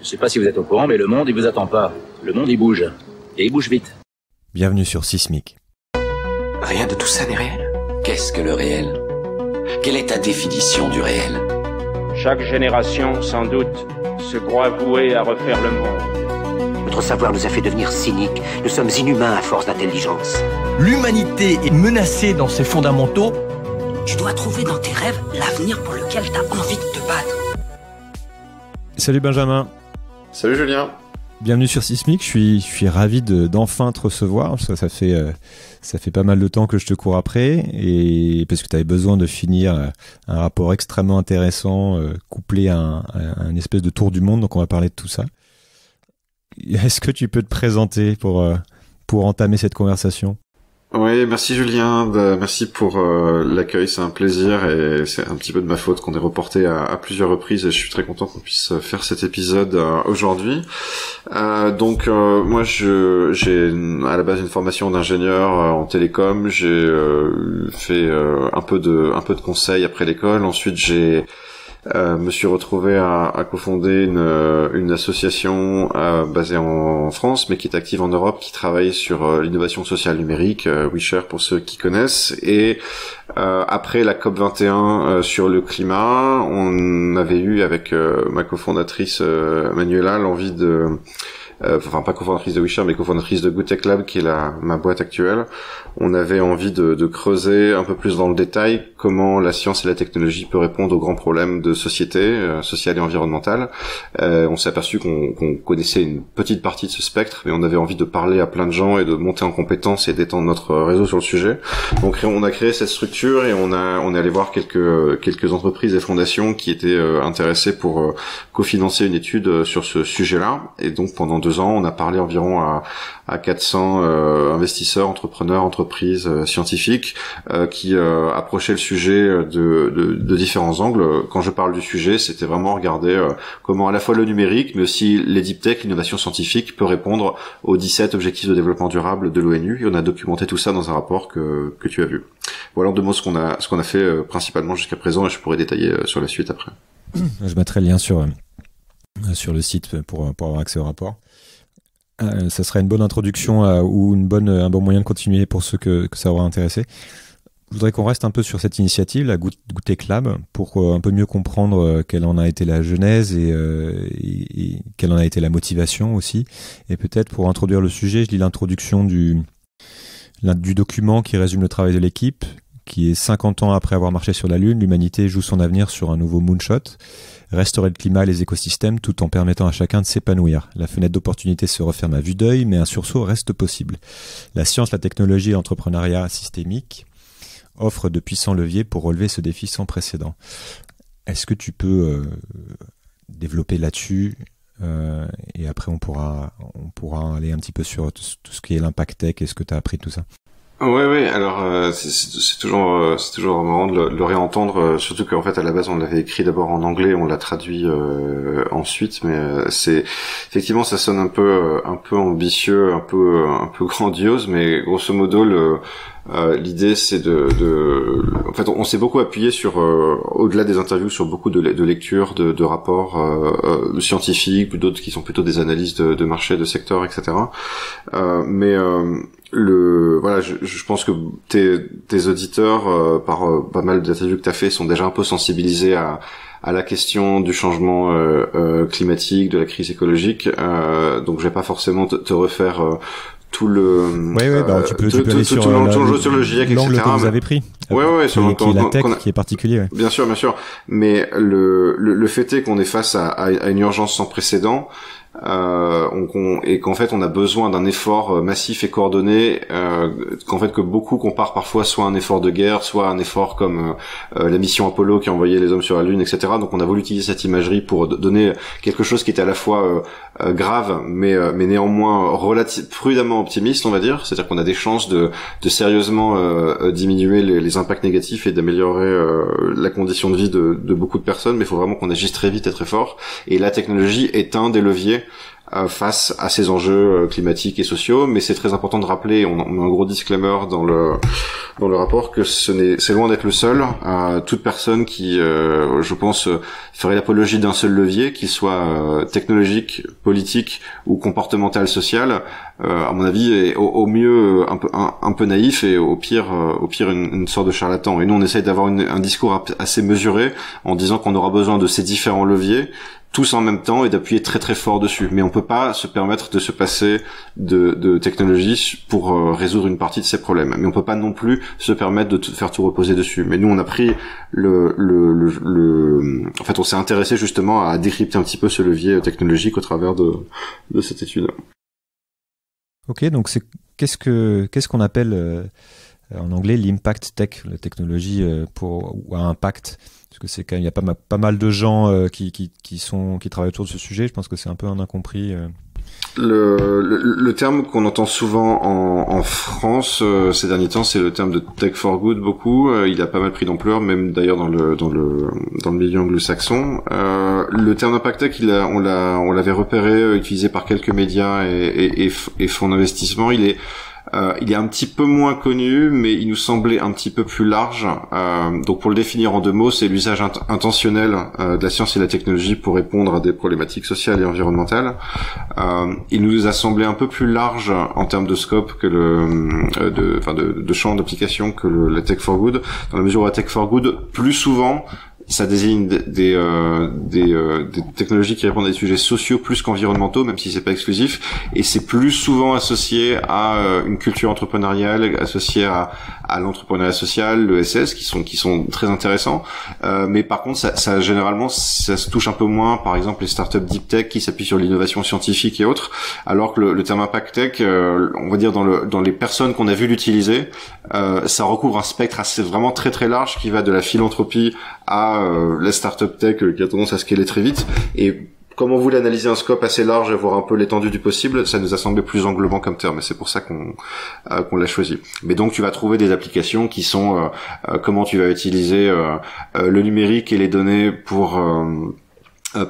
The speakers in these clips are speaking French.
Je sais pas si vous êtes au courant, mais le monde, il vous attend pas. Le monde, il bouge. Et il bouge vite. Bienvenue sur Sismic. Rien de tout ça n'est réel. Qu'est-ce que le réel? Quelle est ta définition du réel? Chaque génération, sans doute, se croit vouée à refaire le monde. Notre savoir nous a fait devenir cyniques. Nous sommes inhumains à force d'intelligence. L'humanité est menacée dans ses fondamentaux. Tu dois trouver dans tes rêves l'avenir pour lequel tu as envie de te battre. Salut Benjamin. Salut Julien. Bienvenue sur Sismic. Je suis ravi d'enfin te recevoir parce que ça fait pas mal de temps que je te cours après et parce que tu avais besoin de finir un rapport extrêmement intéressant couplé à un espèce de tour du monde. Donc on va parler de tout ça. Est-ce que tu peux te présenter pour entamer cette conversation? Oui, merci Julien, merci pour l'accueil, c'est un plaisir et c'est un petit peu de ma faute qu'on ait reporté à plusieurs reprises et je suis très content qu'on puisse faire cet épisode aujourd'hui. Moi j'ai à la base une formation d'ingénieur en télécom, j'ai fait un peu de conseils après l'école, ensuite j'ai me suis retrouvé à cofonder une association basée en France mais qui est active en Europe, qui travaille sur l'innovation sociale numérique, WeShare pour ceux qui connaissent. Et après la COP21 sur le climat, on avait eu avec ma cofondatrice Manuela l'envie de pas cofondatrice de WeShare mais cofondatrice de Good Tech Lab qui est ma boîte actuelle. On avait envie de creuser un peu plus dans le détail comment la science et la technologie peut répondre aux grands problèmes de société, sociale et environnementale. On s'est aperçu qu'on connaissait une petite partie de ce spectre, mais on avait envie de parler à plein de gens et de monter en compétences et d'étendre notre réseau sur le sujet. Donc on a créé cette structure et on est allé voir quelques entreprises et fondations qui étaient intéressées pour cofinancer une étude sur ce sujet-là. Et donc pendant 2 ans, on a parlé environ à 400 investisseurs, entrepreneurs, entreprises, scientifiques qui approchaient le sujet de différents angles. Quand je parle du sujet, c'était vraiment regarder comment à la fois le numérique, mais aussi les deep tech, l'innovation scientifique peut répondre aux 17 objectifs de développement durable de l'ONU. Et on a documenté tout ça dans un rapport que tu as vu. Voilà en 2 mots ce qu'on a fait principalement jusqu'à présent, et je pourrais détailler sur la suite après. Je mettrai le lien sur le site pour avoir accès au rapport. Ça serait une bonne introduction ou un bon moyen de continuer pour ceux que ça aura intéressé. Je voudrais qu'on reste un peu sur cette initiative, la Good Tech Lab, pour un peu mieux comprendre quelle en a été la genèse et quelle en a été la motivation aussi. Et peut-être pour introduire le sujet, je lis l'introduction du document qui résume le travail de l'équipe, qui est 50 ans après avoir marché sur la Lune, l'humanité joue son avenir sur un nouveau moonshot. Restaurer le climat et les écosystèmes tout en permettant à chacun de s'épanouir. La fenêtre d'opportunité se referme à vue d'œil, mais un sursaut reste possible. La science, la technologie et l'entrepreneuriat systémique offrent de puissants leviers pour relever ce défi sans précédent. Est-ce que tu peux développer là-dessus et après on pourra aller un petit peu sur tout ce qui est l'impact tech et ce que tu as appris de tout ça. Oui. Alors c'est toujours marrant de le réentendre, surtout qu'en fait à la base on l'avait écrit d'abord en anglais, on l'a traduit ensuite, mais c'est effectivement ça sonne un peu ambitieux, un peu grandiose, mais grosso modo l'idée c'est en fait on s'est beaucoup appuyé sur au-delà des interviews sur beaucoup de lectures, de rapports scientifiques, d'autres qui sont plutôt des analyses de marché, de secteur, etc. Je pense que tes auditeurs par pas mal d'interviews que t'as fait sont déjà un peu sensibilisés à la question du changement climatique, de la crise écologique. Donc je vais pas forcément te refaire tout le tu peux aller sur le GIEC, l'angle etc. que vous avez pris. Sur qui est la tech qui est particulier. Ouais. Bien sûr. Mais le fait est qu'on est face à une urgence sans précédent. Et qu'en fait on a besoin d'un effort massif et coordonné, qu'en fait que beaucoup comparent parfois soit un effort de guerre, soit un effort comme la mission Apollo qui a envoyé les hommes sur la Lune, etc. Donc on a voulu utiliser cette imagerie pour donner quelque chose qui était à la fois grave mais néanmoins prudemment optimiste, on va dire. C'est-à-dire qu'on a des chances de sérieusement diminuer les impacts négatifs et d'améliorer la condition de vie de beaucoup de personnes, mais il faut vraiment qu'on agisse très vite et très fort, et la technologie est un des leviers face à ces enjeux climatiques et sociaux. Mais c'est très important de rappeler, on met un gros disclaimer dans le rapport, que c'est loin d'être le seul. Toute personne qui, je pense, ferait l'apologie d'un seul levier, qu'il soit technologique, politique ou comportemental, social, à mon avis, est au mieux un peu naïf et au pire une sorte de charlatan. Et nous, on essaye d'avoir un discours assez mesuré en disant qu'on aura besoin de ces différents leviers tous en même temps et d'appuyer très très fort dessus. Mais on peut pas se permettre de se passer de technologie pour résoudre une partie de ces problèmes. Mais on peut pas non plus se permettre de faire tout reposer dessus. Mais nous, on a pris en fait, on s'est intéressé justement à décrypter un petit peu ce levier technologique au travers de cette étude. Ok, donc qu'est-ce qu'on appelle en anglais l'impact tech, la technologie ou à impact? Parce que c'est quand même, il y a pas mal de gens qui travaillent autour de ce sujet. Je pense que c'est un peu un incompris. Le terme qu'on entend souvent en France ces derniers temps, c'est le terme de tech for good beaucoup. Il a pas mal pris d'ampleur, même d'ailleurs dans le milieu anglo-saxon. Le terme d'impact tech, on l'avait repéré, utilisé par quelques médias et fonds d'investissement. Il est un petit peu moins connu, mais il nous semblait un petit peu plus large. Donc pour le définir en 2 mots, c'est l'usage intentionnel de la science et de la technologie pour répondre à des problématiques sociales et environnementales. Il nous a semblé un peu plus large en termes de scope que de champ d'application que la tech for good, dans la mesure où la tech for good, plus souvent, ça désigne des technologies qui répondent à des sujets sociaux plus qu'environnementaux, même si c'est pas exclusif, et c'est plus souvent associé à une culture entrepreneuriale, associé à l'entrepreneuriat social, le SS, qui sont très intéressants. Mais par contre, ça généralement, ça se touche un peu moins, par exemple, les startups deep tech qui s'appuient sur l'innovation scientifique et autres, alors que le terme impact tech, on va dire dans les personnes qu'on a vu l'utiliser, ça recouvre un spectre assez vraiment très très large qui va de la philanthropie à la startup tech qui a tendance à scaler très vite. Et comme on voulait analyser un scope assez large et voir un peu l'étendue du possible, ça nous a semblé plus englobant comme terme, et c'est pour ça qu'on l'a choisi. Mais donc tu vas trouver des applications qui sont comment tu vas utiliser le numérique et les données pour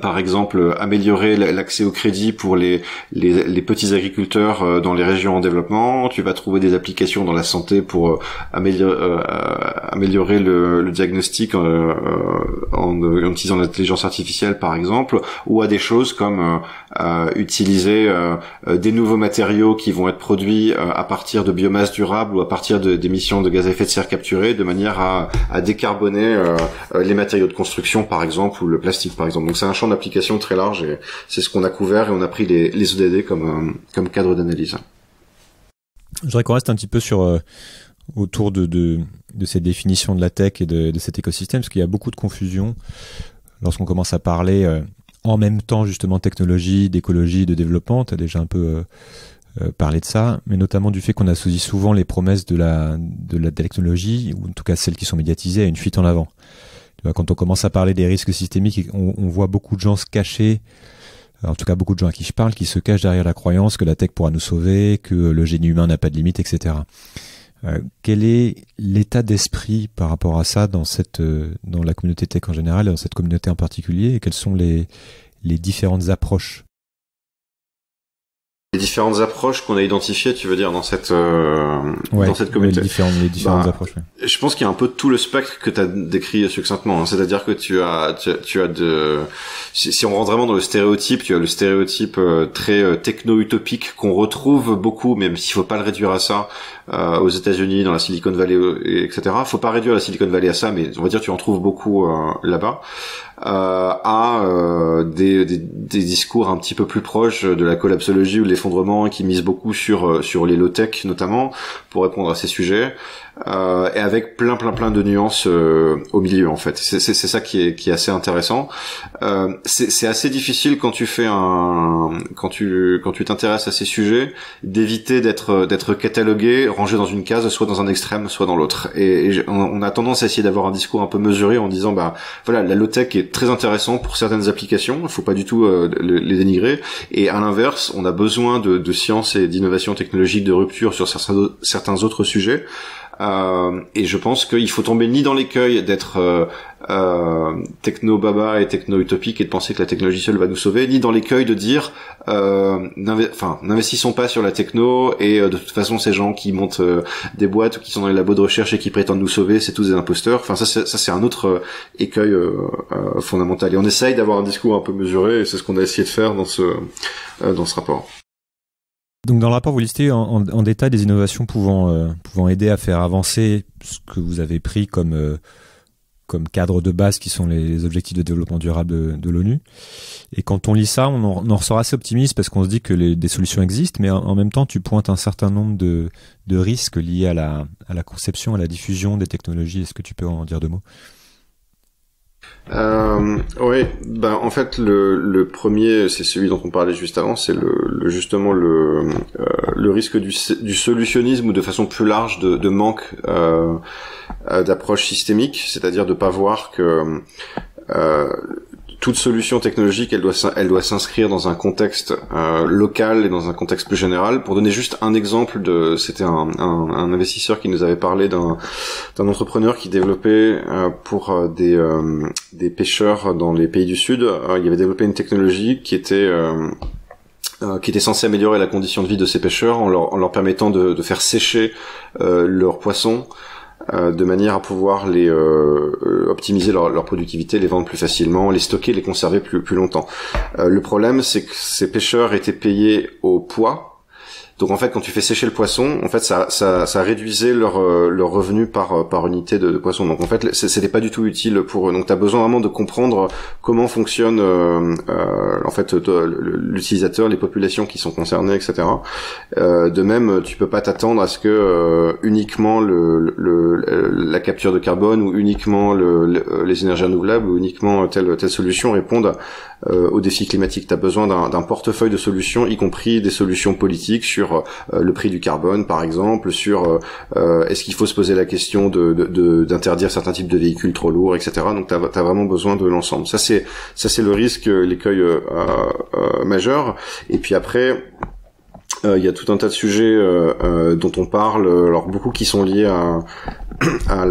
par exemple, améliorer l'accès au crédit pour les petits agriculteurs dans les régions en développement. Tu vas trouver des applications dans la santé pour améliorer le diagnostic en utilisant l'intelligence artificielle, par exemple, ou à des choses comme utiliser des nouveaux matériaux qui vont être produits à partir de biomasse durable ou à partir d'émissions de gaz à effet de serre capturées, de manière à décarboner les matériaux de construction, par exemple, ou le plastique, par exemple. Donc c'est un champ d'application très large et c'est ce qu'on a couvert, et on a pris les ODD comme cadre d'analyse. Je voudrais qu'on reste un petit peu autour de cette définition de la tech et de cet écosystème, parce qu'il y a beaucoup de confusion lorsqu'on commence à parler en même temps justement technologie, d'écologie, de développement. Tu as déjà un peu parlé de ça, mais notamment du fait qu'on associe souvent les promesses de la technologie, ou en tout cas celles qui sont médiatisées, à une fuite en avant. Quand on commence à parler des risques systémiques, on voit beaucoup de gens se cacher, en tout cas beaucoup de gens à qui je parle, qui se cachent derrière la croyance que la tech pourra nous sauver, que le génie humain n'a pas de limite, etc. Quel est l'état d'esprit par rapport à ça dans la communauté tech en général et dans cette communauté en particulier, et quelles sont les différentes approches? Les différentes approches qu'on a identifiées, tu veux dire, dans cette communauté. Les différentes approches. Ouais. Je pense qu'il y a un peu tout le spectre que tu as décrit succinctement. C'est-à-dire que tu as si on rentre vraiment dans le stéréotype, tu as le stéréotype très techno-utopique qu'on retrouve beaucoup, même s'il faut pas le réduire à ça, aux États-Unis, dans la Silicon Valley, etc. Faut pas réduire la Silicon Valley à ça, mais on va dire tu en trouves beaucoup là-bas. Des discours un petit peu plus proches de la collapsologie ou de l'effondrement, qui misent beaucoup sur les low-tech notamment pour répondre à ces sujets, et avec plein de nuances au milieu, en fait. C'est ça qui est assez intéressant. C'est assez difficile quand tu fais quand tu t'intéresses à ces sujets, d'éviter d'être catalogué, rangé dans une case, soit dans un extrême, soit dans l'autre. Et on a tendance à essayer d'avoir un discours un peu mesuré en disant voilà, la low-tech est très intéressant pour certaines applications, il faut pas du tout les dénigrer, et à l'inverse, on a besoin de science et d'innovation technologique de rupture sur certains autres sujets. Et je pense qu'il faut tomber ni dans l'écueil d'être techno-baba et techno-utopique et de penser que la technologie seule va nous sauver, ni dans l'écueil de dire n'investissons pas sur la techno et de toute façon ces gens qui montent des boîtes ou qui sont dans les labos de recherche et qui prétendent nous sauver, c'est tous des imposteurs. Enfin ça c'est un autre écueil fondamental. Et on essaye d'avoir un discours un peu mesuré et c'est ce qu'on a essayé de faire dans ce rapport. Donc dans le rapport, vous listez en détail des innovations pouvant aider à faire avancer ce que vous avez pris comme cadre de base qui sont les objectifs de développement durable de l'ONU. Et quand on lit ça, on en ressort assez optimiste parce qu'on se dit que des solutions existent, mais en même temps, tu pointes un certain nombre de risques liés à la conception, à la diffusion des technologies. Est-ce que tu peux en dire deux mots ? Oui, en fait le premier, c'est celui dont on parlait juste avant, c'est justement le risque du solutionnisme ou de façon plus large de manque d'approche systémique, c'est-à-dire de pas voir que toute solution technologique, elle doit s'inscrire dans un contexte local et dans un contexte plus général. Pour donner juste un exemple c'était un investisseur qui nous avait parlé d'un entrepreneur qui développait pour des pêcheurs dans les pays du Sud. Il avait développé une technologie qui était censée améliorer la condition de vie de ces pêcheurs en leur permettant de faire sécher leurs poissons de manière à pouvoir les optimiser leur productivité, les vendre plus facilement, les stocker, les conserver plus longtemps. Le problème, c'est que ces pêcheurs étaient payés au poids. Donc en fait, quand tu fais sécher le poisson, en fait, ça réduisait leur revenu par unité de poisson. Donc en fait, c'était pas du tout utile pour eux. Donc t'as besoin vraiment de comprendre comment fonctionne en fait l'utilisateur, les populations qui sont concernées, etc. De même, tu peux pas t'attendre à ce que uniquement la capture de carbone ou uniquement les énergies renouvelables ou uniquement telle solution répondent aux défis climatiques. T'as besoin d'un portefeuille de solutions, y compris des solutions politiques sur le prix du carbone, par exemple, sur est-ce qu'il faut se poser la question d'interdire certains types de véhicules trop lourds, etc. Donc t'as vraiment besoin de l'ensemble. Ça c'est le risque, l'écueil majeur. Et puis après, il y a tout un tas de sujets dont on parle, alors beaucoup qui sont liés à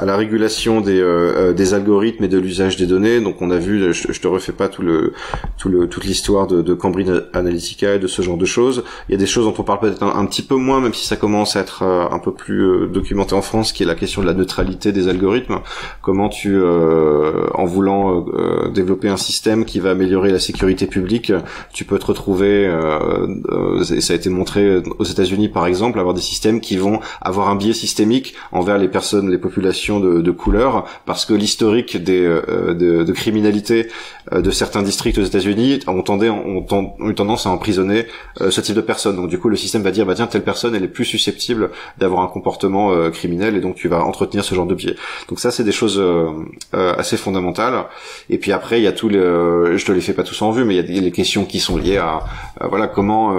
la régulation des algorithmes et de l'usage des données. Donc on a vu, je te refais pas toute l'histoire de Cambridge Analytica et de ce genre de choses. Il y a des choses dont on parle peut-être un petit peu moins, même si ça commence à être un peu plus documenté en France, qui est la question de la neutralité des algorithmes. Comment en voulant développer un système qui va améliorer la sécurité publique, tu peux te retrouver, et ça a été montré aux États-Unis par exemple, avoir des systèmes qui vont avoir un biais systémique envers les populations de couleur, parce que l'historique de criminalité de certains districts aux États-Unis ont eu tendance à emprisonner ce type de personnes. Donc du coup le système va dire tiens, telle personne elle est plus susceptible d'avoir un comportement criminel, et donc tu vas entretenir ce genre de biais. Donc ça c'est des choses assez fondamentales. Et puis après il y a je te les fais pas tous en vue, mais il y a les questions qui sont liées à comment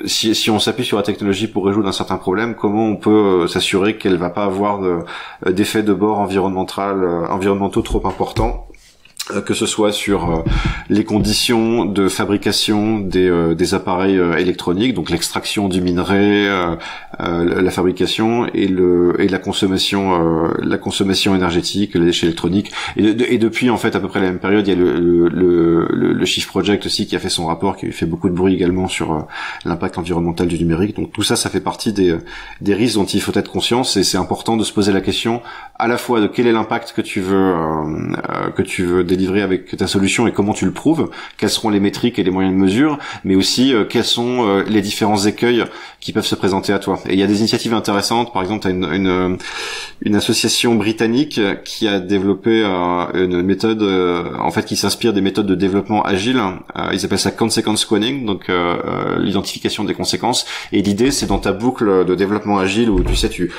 si on s'appuie sur la technologie pour résoudre un certain problème, comment on peut s'assurer qu'elle va pas avoir d'effets de bord environnementaux trop importants, que ce soit sur les conditions de fabrication des appareils électroniques, donc l'extraction du minerai, la fabrication et la consommation énergétique, les déchets électroniques. Et depuis en fait à peu près la même période, il y a le Shift Project aussi qui a fait son rapport, qui fait beaucoup de bruit également sur l'impact environnemental du numérique. Donc tout ça fait partie des risques dont il faut être conscient, et c'est important de se poser la question à la fois de quel est l'impact que tu veux délivrer avec ta solution et comment tu le prouves, quels seront les métriques et les moyens de mesure, mais aussi quels sont les différents écueils qui peuvent se présenter à toi. Et il y a des initiatives intéressantes. Par exemple, tu as une association britannique qui a développé une méthode en fait qui s'inspire des méthodes de développement agile. Ils appellent ça consequence squaring, donc l'identification des conséquences. Et l'idée, c'est dans ta boucle de développement agile où tu sais tu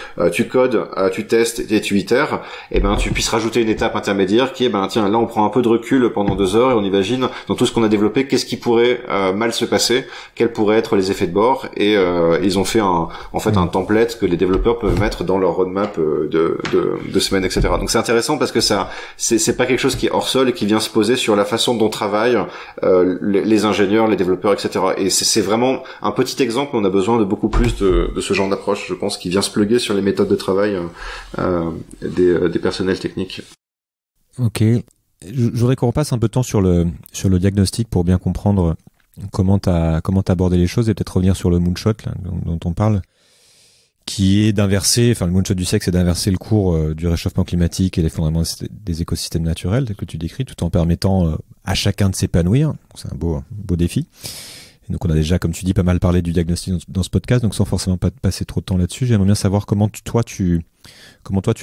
codes, tu testes et tu itères, et tu puisses rajouter une étape intermédiaire qui est tiens, là on prend un peu de recul pendant 2 heures et on imagine dans tout ce qu'on a développé qu'est-ce qui pourrait mal se passer, quels pourraient être les effets de bord, et ils ont fait un template que les développeurs peuvent mettre dans leur roadmap de semaines, etc. Donc c'est intéressant parce que ça c'est pas quelque chose qui est hors sol et qui vient se poser sur la façon dont travaillent les ingénieurs, les développeurs, etc. Et c'est vraiment un petit exemple. On a besoin de beaucoup plus de ce genre d'approche, je pense, qui vient se plugger sur les méthodes de travail des personnels techniques. Ok. Je voudrais qu'on repasse un peu de temps sur le diagnostic pour bien comprendre comment t'as abordé les choses et peut-être revenir sur le moonshot là, dont on parle, qui est d'inverser, enfin le moonshot du siècle, c'est d'inverser le cours du réchauffement climatique et les fondements des écosystèmes naturels que tu décris, tout en permettant à chacun de s'épanouir. C'est un beau défi. Et donc on a déjà, comme tu dis, pas mal parlé du diagnostic dans ce podcast, donc sans forcément pas passer trop de temps là-dessus, j'aimerais bien savoir comment toi tu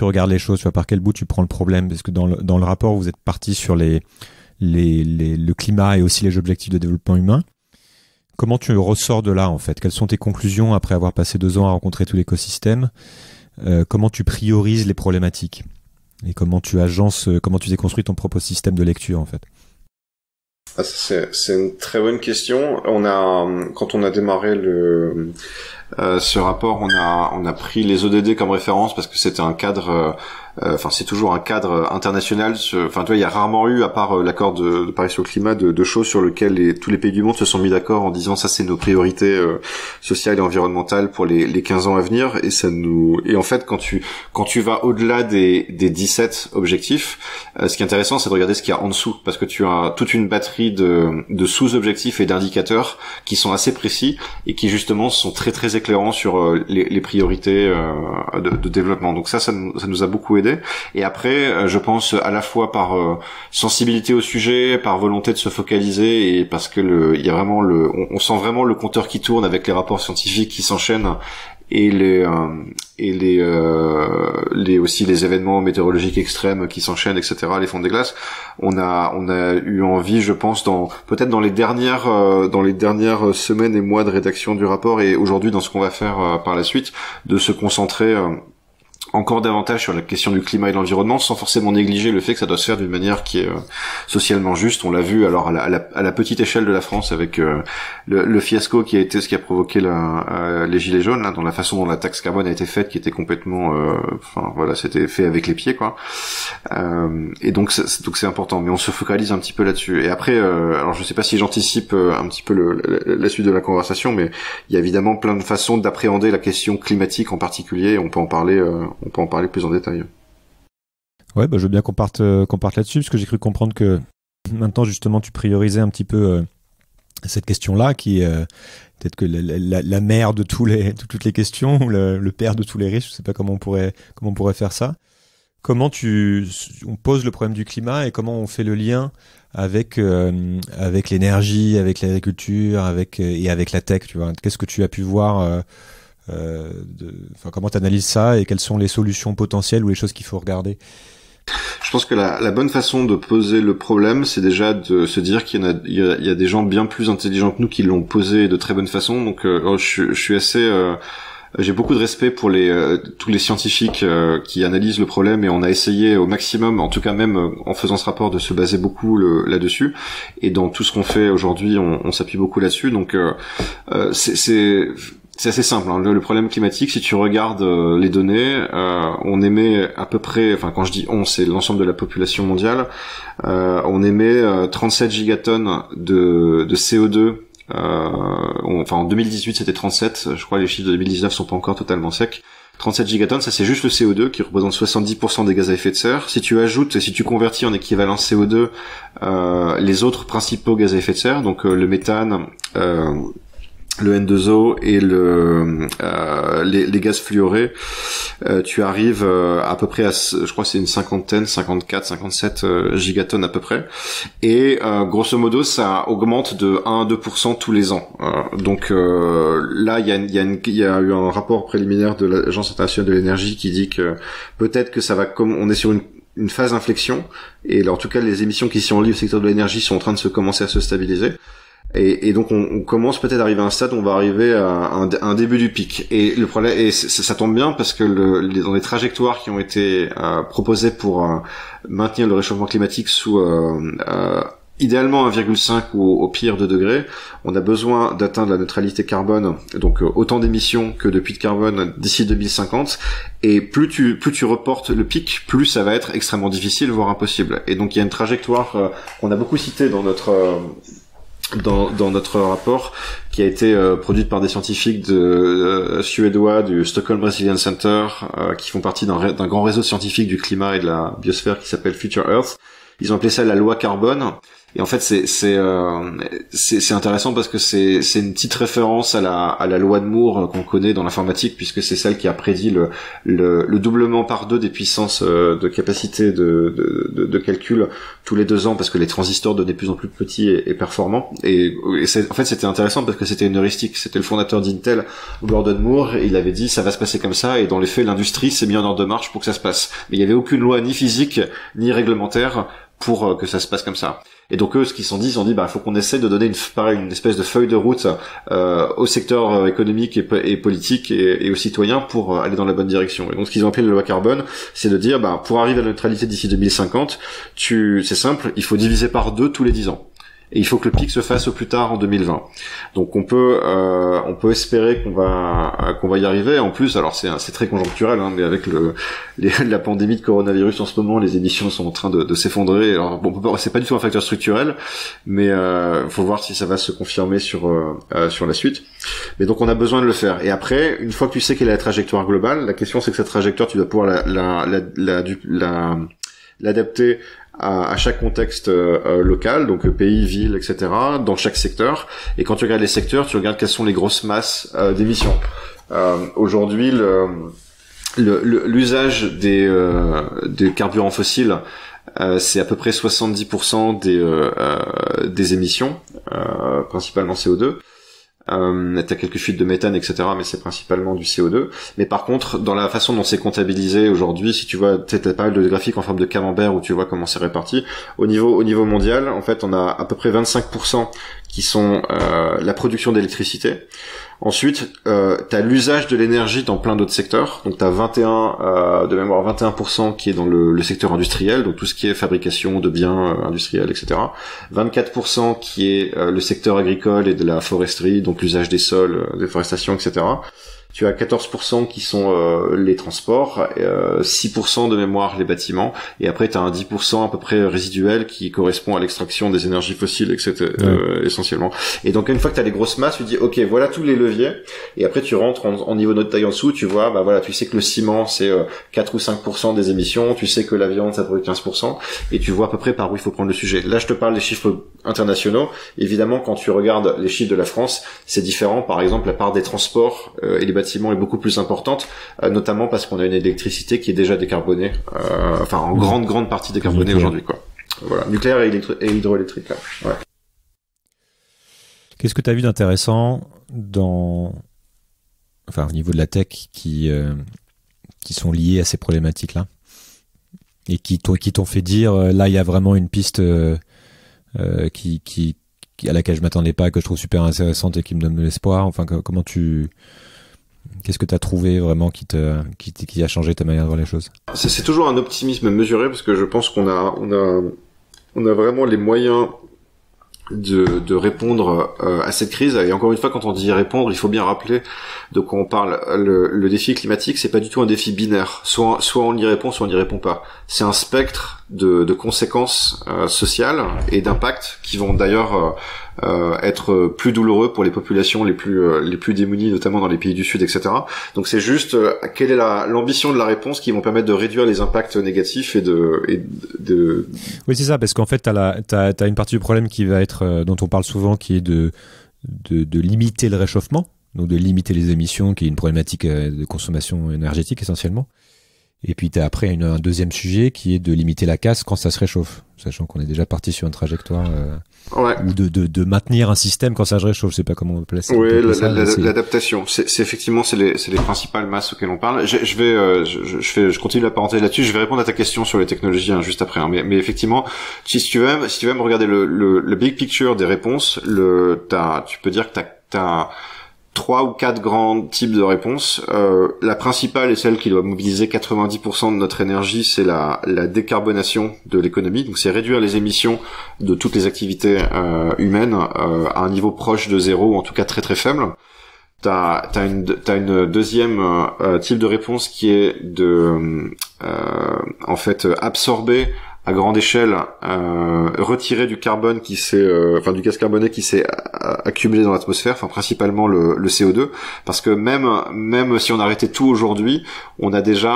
regardes les choses, tu vois, par quel bout tu prends le problème, parce que dans le rapport vous êtes parti sur le climat et aussi les objectifs de développement humain. Comment tu ressors de là en fait? Quelles sont tes conclusions après avoir passé 2 ans à rencontrer tout l'écosystème? Comment tu priorises les problématiques? Et comment tu agences, comment tu t'es construit ton propre système de lecture en fait? C'est une très bonne question. Quand on a démarré ce rapport, on a pris les ODD comme référence parce que c'était un cadre, c'est toujours un cadre international. Enfin, tu vois, il y a rarement eu, à part l'accord de Paris sur le climat, de choses sur lesquelles tous les pays du monde se sont mis d'accord en disant ça c'est nos priorités sociales et environnementales pour les 15 ans à venir. Et en fait, quand tu vas au-delà des 17 objectifs, ce qui est intéressant, c'est de regarder ce qu'il y a en dessous, parce que tu as toute une batterie de sous-objectifs et d'indicateurs qui sont assez précis et qui justement sont très très éclairants sur les priorités de développement. Donc ça nous a beaucoup aidé. Et après, je pense à la fois par sensibilité au sujet, par volonté de se focaliser, et parce que il y a vraiment on sent vraiment le compteur qui tourne avec les rapports scientifiques qui s'enchaînent et aussi les événements météorologiques extrêmes qui s'enchaînent, etc., les fonds des glaces. On a eu envie, je pense, peut-être dans les dernières semaines et mois de rédaction du rapport, et aujourd'hui dans ce qu'on va faire par la suite, de se concentrer encore davantage sur la question du climat et de l'environnement, sans forcément négliger le fait que ça doit se faire d'une manière qui est socialement juste. On l'a vu alors à la petite échelle de la France avec le fiasco qui a été ce qui a provoqué les gilets jaunes, là, dans la façon dont la taxe carbone a été faite, qui était complètement c'était fait avec les pieds, quoi. Et donc c'est important, mais on se focalise un petit peu là-dessus. Et après, alors je sais pas si j'anticipe un petit peu la suite de la conversation, mais il y a évidemment plein de façons d'appréhender la question climatique en particulier, et on peut en parler plus en détail. Ouais, je veux bien qu'on parte là-dessus, parce que j'ai cru comprendre que maintenant justement tu priorisais un petit peu cette question-là, qui est peut-être que la mère de toutes les questions, ou le père de tous les riches. Je sais pas comment on pourrait faire ça. Comment on pose le problème du climat et comment on fait le lien avec l'énergie, avec l'agriculture, et avec la tech, tu vois. Qu'est-ce que tu as pu voir comment tu analyses ça, et quelles sont les solutions potentielles ou les choses qu'il faut regarder? Je pense que la bonne façon de poser le problème, c'est déjà de se dire qu'il y a des gens bien plus intelligents que nous qui l'ont posé de très bonne façon. Donc je suis assez j'ai beaucoup de respect pour tous les scientifiques qui analysent le problème, et on a essayé au maximum, en tout cas même en faisant ce rapport, de se baser beaucoup là-dessus. Et dans tout ce qu'on fait aujourd'hui, on s'appuie beaucoup là-dessus. Donc c'est assez simple, hein. Le problème climatique, si tu regardes les données, on émet à peu près, enfin quand je dis on, c'est l'ensemble de la population mondiale, on émet 37 gigatonnes de CO2. En 2018 c'était 37, je crois les chiffres de 2019 sont pas encore totalement secs. 37 gigatonnes, ça c'est juste le CO2 qui représente 70% des gaz à effet de serre. Si tu ajoutes et si tu convertis en équivalent CO2 les autres principaux gaz à effet de serre, donc le méthane, le N2O et les gaz fluorés, tu arrives à peu près à, je crois c'est une 57 gigatonnes à peu près, et grosso modo ça augmente de 1 à 2% tous les ans. Donc là il y a eu un rapport préliminaire de l'Agence internationale de l'énergie qui dit que peut-être que ça va, comme on est sur une phase d'inflexion, et en tout cas les émissions qui sont liées au secteur de l'énergie sont en train de commencer à se stabiliser. Et donc on commence peut-être à arriver à un stade où on va arriver à un début du pic. Et le problème, et ça tombe bien parce que dans les trajectoires qui ont été proposées pour maintenir le réchauffement climatique sous idéalement 1,5 ou au pire 2 degrés, on a besoin d'atteindre la neutralité carbone, donc autant d'émissions que de puits de carbone d'ici 2050, et plus tu reportes le pic, plus ça va être extrêmement difficile, voire impossible. Et donc il y a une trajectoire qu'on a beaucoup citée dans notre rapport, qui a été produite par des scientifiques suédois du Stockholm Resilience Center, qui font partie d'un grand réseau scientifique du climat et de la biosphère qui s'appelle Future Earth. Ils ont appelé ça la loi carbone. Et en fait, c'est intéressant parce que c'est une petite référence à la loi de Moore qu'on connaît dans l'informatique, puisque c'est celle qui a prédit le doublement par 2 des puissances de capacité de calcul tous les 2 ans, parce que les transistors devenaient de plus en plus petits et performants. Et en fait, c'était intéressant parce que c'était une heuristique. C'était le fondateur d'Intel, Gordon Moore, et il avait dit ça va se passer comme ça. Et dans les faits, l'industrie s'est mis en ordre de marche pour que ça se passe. Mais il y avait aucune loi ni physique ni réglementaire pour que ça se passe comme ça. Et donc eux, ce qu'ils se sont dit, faut qu'on essaie de donner une espèce de feuille de route au secteur économique et politique et aux citoyens pour aller dans la bonne direction. Et donc ce qu'ils ont appelé la loi carbone, c'est de dire, pour arriver à la neutralité d'ici 2050, c'est simple, il faut diviser par 2 tous les 10 ans. Et il faut que le pic se fasse au plus tard en 2020. Donc on peut espérer qu'on va y arriver. En plus, alors c'est très conjoncturel, mais avec la pandémie de coronavirus en ce moment, les émissions sont en train de s'effondrer. Alors c'est pas du tout un facteur structurel, mais faut voir si ça va se confirmer sur la suite. Mais donc on a besoin de le faire. Et après, une fois que tu sais quelle est la trajectoire globale, la question c'est que cette trajectoire, tu dois pouvoir l'adapter à chaque contexte local, donc pays, ville, etc., dans chaque secteur. Et quand tu regardes les secteurs, tu regardes quelles sont les grosses masses d'émissions. Aujourd'hui, l'usage des carburants fossiles, c'est à peu près 70% des émissions, principalement CO2. T'as quelques fuites de méthane, etc., mais c'est principalement du CO2. Mais par contre, dans la façon dont c'est comptabilisé aujourd'hui, si tu vois, t'as pas mal de graphiques en forme de camembert où tu vois comment c'est réparti. Au niveau mondial, en fait, on a à peu près 25% qui sont la production d'électricité. Ensuite, t'as l'usage de l'énergie dans plein d'autres secteurs. Donc t'as 21% qui est dans le secteur industriel, donc tout ce qui est fabrication de biens industriels, etc. 24% qui est le secteur agricole et de la foresterie, donc l'usage des sols, déforestation, etc. Tu as 14% qui sont les transports, 6% de mémoire les bâtiments, et après tu as un 10% à peu près résiduel qui correspond à l'extraction des énergies fossiles, etc. Essentiellement. Et donc une fois que tu as les grosses masses, tu dis ok, voilà tous les leviers, et après tu rentres en niveau de taille en dessous, tu vois, tu sais que le ciment c'est 4 ou 5% des émissions, tu sais que la viande ça produit 15%, et tu vois à peu près par où il faut prendre le sujet. Là je te parle des chiffres internationaux. Évidemment quand tu regardes les chiffres de la France, c'est différent. Par exemple la part des transports et les bâtiments est beaucoup plus importante, notamment parce qu'on a une électricité qui est déjà décarbonée, en grande partie décarbonée aujourd'hui, quoi. Voilà, nucléaire et hydroélectrique, là. Ouais. Qu'est-ce que tu as vu d'intéressant au niveau de la tech qui sont liés à ces problématiques-là et qui t'ont fait dire là il y a vraiment une piste à laquelle je m'attendais pas, que je trouve super intéressante et qui me donne de l'espoir. Qu'est-ce que tu as trouvé vraiment qui a changé ta manière de voir les choses? C'est toujours un optimisme mesuré, parce que je pense qu'on a vraiment les moyens de répondre à cette crise. Et encore une fois, quand on dit répondre, il faut bien rappeler de quoi on parle. Le défi climatique, c'est pas du tout un défi binaire. Soit on y répond, soit on n'y répond pas. C'est un spectre de conséquences sociales et d'impacts qui vont d'ailleurs être plus douloureux pour les populations les plus démunies, notamment dans les pays du Sud, etc. Donc c'est juste quelle est l'ambition de la réponse qui vont permettre de réduire les impacts négatifs et de... Oui, c'est ça, parce qu'en fait t'as une partie du problème qui va être dont on parle souvent, qui est de limiter le réchauffement, donc de limiter les émissions, qui est une problématique de consommation énergétique essentiellement. Et puis t'as après un deuxième sujet qui est de limiter la casse quand ça se réchauffe, sachant qu'on est déjà parti sur une trajectoire ou de maintenir un système quand ça se réchauffe. Je sais pas comment on peut placer. Oui, l'adaptation. C'est effectivement c'est les principales masses auxquelles on parle. Je continue la parenthèse là-dessus. Je vais répondre à ta question sur les technologies juste après. Hein. Mais effectivement, si tu veux me regarder le big picture des réponses, tu peux dire que t'as 3 ou 4 grands types de réponses. La principale et celle qui doit mobiliser 90% de notre énergie, c'est la décarbonation de l'économie. Donc c'est réduire les émissions de toutes les activités humaines à un niveau proche de zéro, ou en tout cas très très faible. T'as une deuxième type de réponse qui est de en fait absorber à grande échelle, retirer du carbone du gaz carboné qui s'est accumulé dans l'atmosphère, enfin principalement le CO2, parce que même si on arrêtait tout aujourd'hui, on est déjà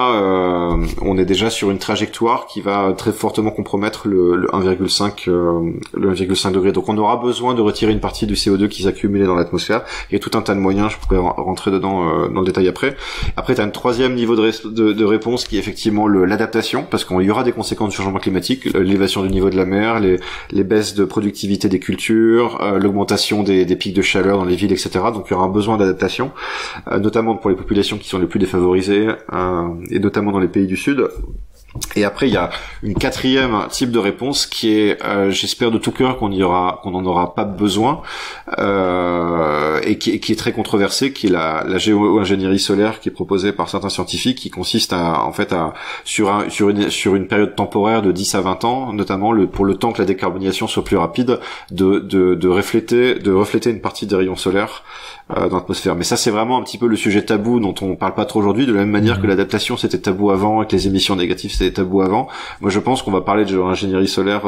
sur une trajectoire qui va très fortement compromettre le 1,5 degré. Donc on aura besoin de retirer une partie du CO2 qui s'est accumulé dans l'atmosphère. Il y a tout un tas de moyens, je pourrais rentrer dedans dans le détail après. Après, tu as un troisième niveau de réponse qui est effectivement l'adaptation, parce qu'il y aura des conséquences du changement climatique, l'élévation du niveau de la mer, les baisses de productivité des cultures, l'augmentation des pics de chaleur dans les villes, etc. Donc il y aura un besoin d'adaptation, notamment pour les populations qui sont les plus défavorisées, et notamment dans les pays du Sud. Et après, il y a une quatrième type de réponse qui est, j'espère de tout cœur qu'on n'en aura pas besoin, et qui est très controversée, qui est la géo-ingénierie solaire qui est proposée par certains scientifiques, qui consiste sur une période temporaire de 10 à 20 ans, notamment pour le temps que la décarbonisation soit plus rapide, de refléter une partie des rayons solaires dans l'atmosphère. Mais ça, c'est vraiment un petit peu le sujet tabou dont on parle pas trop aujourd'hui, de la même manière que l'adaptation c'était tabou avant et que les émissions négatives c'était tabou avant. Moi, je pense qu'on va parler de géo-ingénierie solaire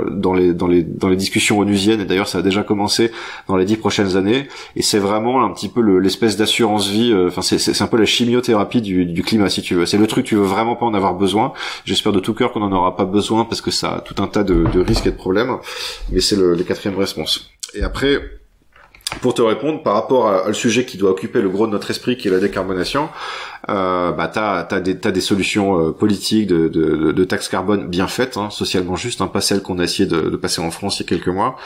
dans les discussions onusiennes, et d'ailleurs ça a déjà commencé dans les 10 prochaines années, et c'est vraiment un petit peu l'espèce d'assurance vie, c'est un peu la chimiothérapie du climat, si tu veux. C'est le truc, tu veux vraiment pas en avoir besoin. J'espère de tout cœur qu'on en aura pas besoin, parce que ça a tout un tas de risques et de problèmes, mais c'est les quatrièmes réponses. Et après, pour te répondre, par rapport à le sujet qui doit occuper le gros de notre esprit, qui est la décarbonation, t'as des solutions politiques de taxes carbone bien faites, hein, socialement justes, hein, pas celles qu'on a essayé de passer en France il y a quelques mois.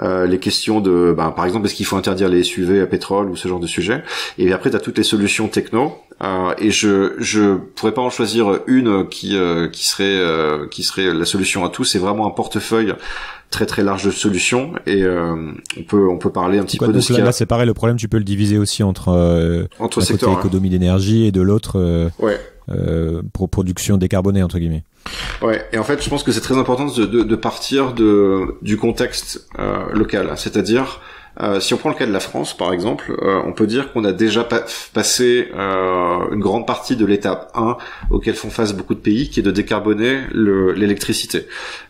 Les questions par exemple, est-ce qu'il faut interdire les SUV à pétrole ou ce genre de sujet. Et après, t'as toutes les solutions techno. Et je pourrais pas en choisir une qui serait la solution à tout. C'est vraiment un portefeuille très très large de solutions, et on peut parler un petit peu de ce qu'il y a. Là, c'est pareil, le problème, tu peux le diviser aussi entre secteurs, côté économie d'énergie et de l'autre pour production décarbonée, entre guillemets. Ouais, et en fait, je pense que c'est très important de partir du contexte local, c'est-à-dire si on prend le cas de la France, par exemple, on peut dire qu'on a déjà passé une grande partie de l'étape 1 auquel font face beaucoup de pays, qui est de décarboner l'électricité.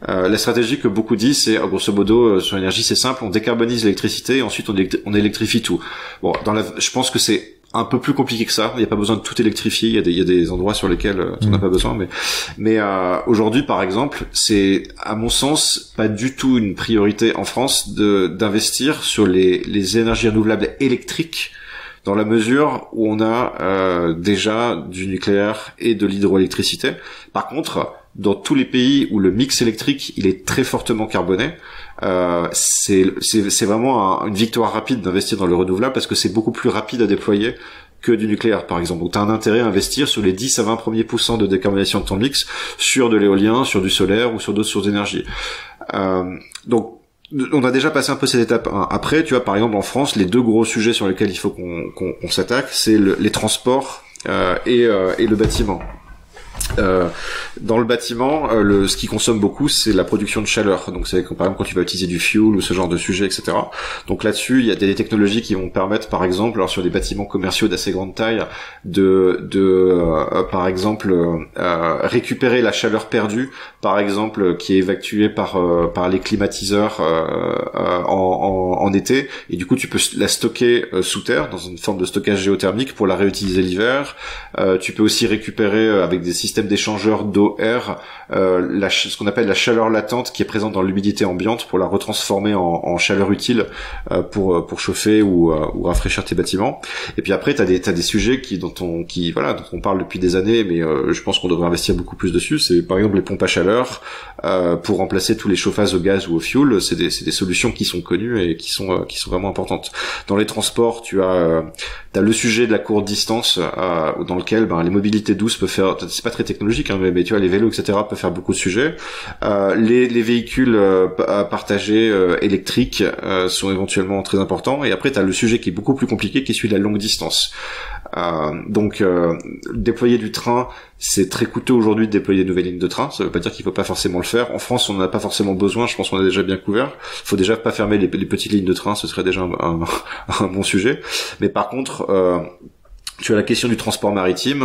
La stratégie que beaucoup disent, c'est grosso modo sur l'énergie, c'est simple, on décarbonise l'électricité et ensuite on électrifie tout. Bon, je pense que c'est un peu plus compliqué que ça. Il n'y a pas besoin de tout électrifier. Il y a des endroits sur lesquels on n'a pas besoin. Mais aujourd'hui, par exemple, c'est, à mon sens, pas du tout une priorité en France d'investir sur les énergies renouvelables électriques, dans la mesure où on a déjà du nucléaire et de l'hydroélectricité. Par contre, dans tous les pays où le mix électrique il est très fortement carboné, c'est vraiment une victoire rapide d'investir dans le renouvelable, parce que c'est beaucoup plus rapide à déployer que du nucléaire, par exemple. Donc, tu as un intérêt à investir sur les 10 à 20 premiers % de décarbonation de ton mix, sur de l'éolien, sur du solaire ou sur d'autres sources d'énergie. Donc, on a déjà passé un peu cette étape 1. Après, tu vois, par exemple, en France, les deux gros sujets sur lesquels il faut qu'on s'attaque, c'est les transports et le bâtiment. Dans le bâtiment, ce qui consomme beaucoup, c'est la production de chaleur. Donc c'est par exemple quand tu vas utiliser du fuel ou ce genre de sujet, etc. Donc là-dessus, il y a des technologies qui vont permettre, par exemple, alors sur des bâtiments commerciaux d'assez grande taille, par exemple, récupérer la chaleur perdue, par exemple, qui est évacuée par les climatiseurs en été, et du coup tu peux la stocker sous terre dans une forme de stockage géothermique pour la réutiliser l'hiver. Tu peux aussi récupérer avec des systèmes système d'échangeur d'eau-air, ce qu'on appelle la chaleur latente qui est présente dans l'humidité ambiante pour la retransformer en chaleur utile pour chauffer ou rafraîchir tes bâtiments. Et puis après t'as des sujets dont on parle depuis des années, mais je pense qu'on devrait investir beaucoup plus dessus. C'est par exemple les pompes à chaleur pour remplacer tous les chauffages au gaz ou au fioul. C'est des solutions qui sont connues et qui sont vraiment importantes. Dans les transports, t'as le sujet de la courte distance dans lequel les mobilités douces peuvent faire, c'est pas très technologique hein, mais tu vois, les vélos etc. peuvent faire beaucoup de sujets. Les véhicules partagés électriques sont éventuellement très importants. Et après t'as le sujet qui est beaucoup plus compliqué, qui est celui de la longue distance. Donc déployer du train, c'est très coûteux aujourd'hui de déployer de nouvelles lignes de train. Ça veut pas dire qu'il faut pas forcément le faire. En France, on n'en a pas forcément besoin. Je pense qu'on a déjà bien couvert. Il faut déjà pas fermer les petites lignes de train. Ce serait déjà un bon sujet. Mais par contre, tu as la question du transport maritime,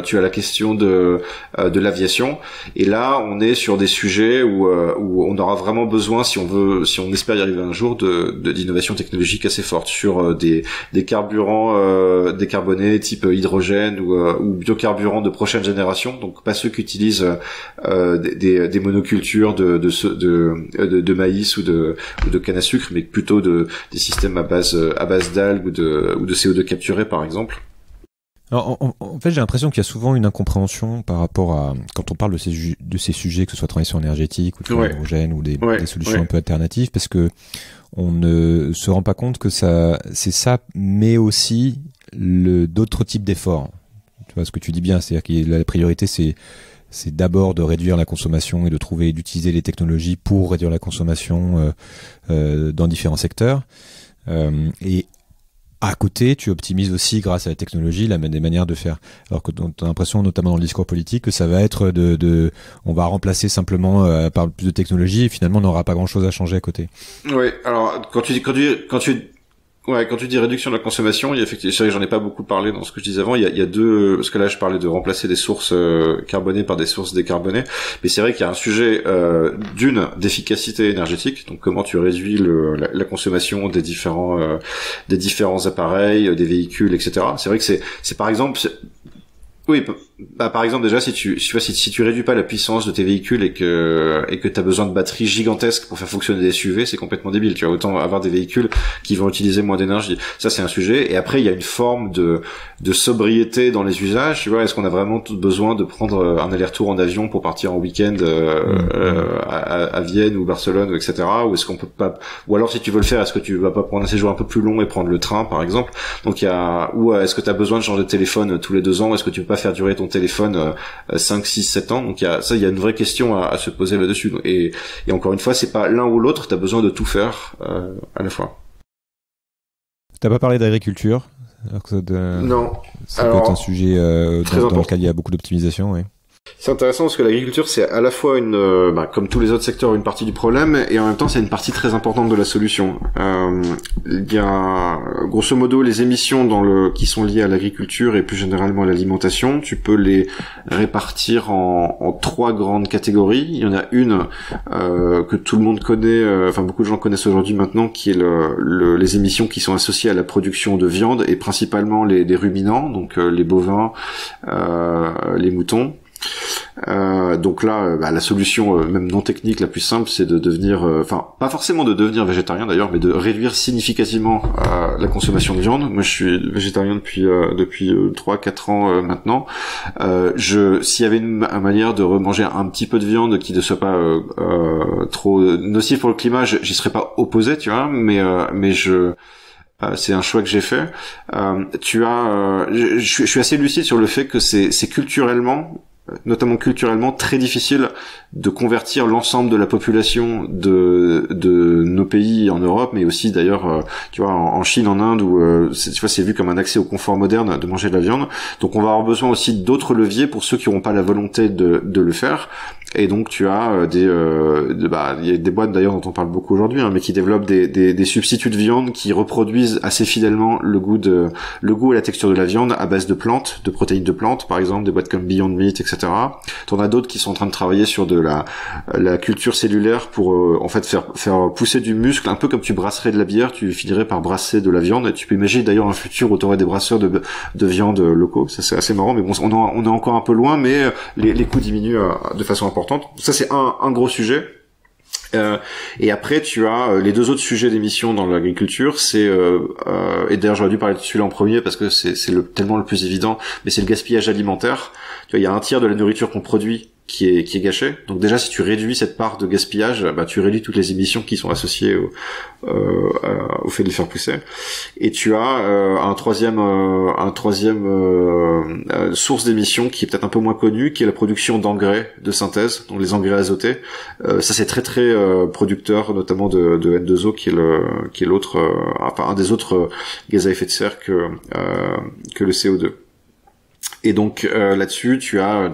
tu as la question de l'aviation, et là on est sur des sujets où on aura vraiment besoin, si on espère y arriver un jour, d'innovation technologique assez forte sur des carburants décarbonés type hydrogène ou biocarburants de prochaine génération, donc pas ceux qui utilisent des monocultures de maïs ou de canne à sucre, mais plutôt des systèmes à base d'algues ou de CO2 capturé par exemple. Alors, en fait, j'ai l'impression qu'il y a souvent une incompréhension par rapport à quand on parle de ces sujets, que ce soit transition énergétique ou de l'hydrogène ou des solutions un peu alternatives, parce que on ne se rend pas compte que c'est ça, mais aussi d'autres types d'efforts. Tu vois ce que tu dis bien, c'est-à-dire que la priorité c'est d'abord de réduire la consommation et d'utiliser les technologies pour réduire la consommation dans différents secteurs. Et à côté, tu optimises aussi grâce à la technologie des manières de faire. Alors que t'as l'impression, notamment dans le discours politique, que ça va être on va remplacer simplement par plus de technologie et finalement on n'aura pas grand-chose à changer à côté. Oui. Alors quand tu dis réduction de la consommation, il y a effectivement, c'est vrai que j'en ai pas beaucoup parlé dans ce que je disais avant. Il y a deux, parce que là je parlais de remplacer des sources carbonées par des sources décarbonées, mais c'est vrai qu'il y a un sujet d'efficacité énergétique. Donc comment tu réduis la consommation des différents appareils, des véhicules, etc. C'est vrai que c'est par exemple. Oui, par exemple déjà si tu réduis pas la puissance de tes véhicules et que t'as besoin de batteries gigantesques pour faire fonctionner des SUV, c'est complètement débile. Tu vas autant avoir des véhicules qui vont utiliser moins d'énergie. Ça c'est un sujet. Et après il y a une forme de sobriété dans les usages. Tu vois, est-ce qu'on a vraiment tout besoin de prendre un aller-retour en avion pour partir en week-end à Vienne ou Barcelone, etc. Ou est-ce qu'on peut pas, ou alors si tu veux le faire, est-ce que tu vas pas prendre un séjour un peu plus long et prendre le train par exemple? Donc ou est-ce que t'as besoin de changer de téléphone tous les 2 ans? Est-ce que tu peux pas faire durer ton téléphone 5, 6, 7 ans? Donc il y a une vraie question à se poser là-dessus. Et encore une fois, c'est pas l'un ou l'autre, t'as besoin de tout faire à la fois. T'as pas parlé d'agriculture? Non. Ça peut être un sujet dans lequel il y a beaucoup d'optimisation, oui. C'est intéressant parce que l'agriculture c'est à la fois comme tous les autres secteurs, une partie du problème et en même temps c'est une partie très importante de la solution. Il y a grosso modo les émissions qui sont liées à l'agriculture et plus généralement à l'alimentation. Tu peux les répartir en 3 grandes catégories. Il y en a une que tout le monde connaît, beaucoup de gens connaissent aujourd'hui maintenant, qui est les émissions qui sont associées à la production de viande et principalement les ruminants, donc les bovins, les moutons. Donc là, la solution même non technique la plus simple, c'est de devenir, pas forcément de devenir végétarien d'ailleurs, mais de réduire significativement la consommation de viande. Moi, je suis végétarien depuis 3-4 ans maintenant. S'il y avait une manière de remanger un petit peu de viande qui ne soit pas trop nocif pour le climat, j'y serais pas opposé, tu vois, mais c'est un choix que j'ai fait. Je suis assez lucide sur le fait que c'est culturellement, notamment culturellement, très difficile de convertir l'ensemble de la population de nos pays en Europe, mais aussi d'ailleurs, tu vois, en Chine, en Inde, où c'est vu comme un accès au confort moderne de manger de la viande. Donc on va avoir besoin aussi d'autres leviers pour ceux qui n'auront pas la volonté de le faire. Et donc tu as il y a des boîtes d'ailleurs dont on parle beaucoup aujourd'hui, mais qui développent des substituts de viande qui reproduisent assez fidèlement le goût et la texture de la viande à base de plantes, de protéines de plantes, par exemple des boîtes comme Beyond Meat, etc. T'en as d'autres qui sont en train de travailler sur de la culture cellulaire pour en fait faire pousser du muscle, un peu comme tu brasserais de la bière, tu finirais par brasser de la viande. Et tu peux imaginer d'ailleurs un futur où t'aurais des brasseurs de viande locaux. Ça c'est assez marrant, mais bon, on est encore un peu loin, mais les coûts diminuent de façon importante. Ça c'est un gros sujet. Et après tu as les deux autres sujets d'émission dans l'agriculture, c'est et d'ailleurs j'aurais dû parler de celui-là en premier parce que c'est tellement le plus évident, mais c'est le gaspillage alimentaire. Tu vois, il y a un tiers de la nourriture qu'on produit qui est gâchée. Donc déjà, si tu réduis cette part de gaspillage, tu réduis toutes les émissions qui sont associées au fait de les faire pousser. Et tu as un troisième source d'émissions qui est peut-être un peu moins connue, qui est la production d'engrais de synthèse, donc les engrais azotés. Ça c'est très très producteur, notamment de N2O, qui est l'autre, un des autres gaz à effet de serre que le CO2. Et donc là-dessus, tu as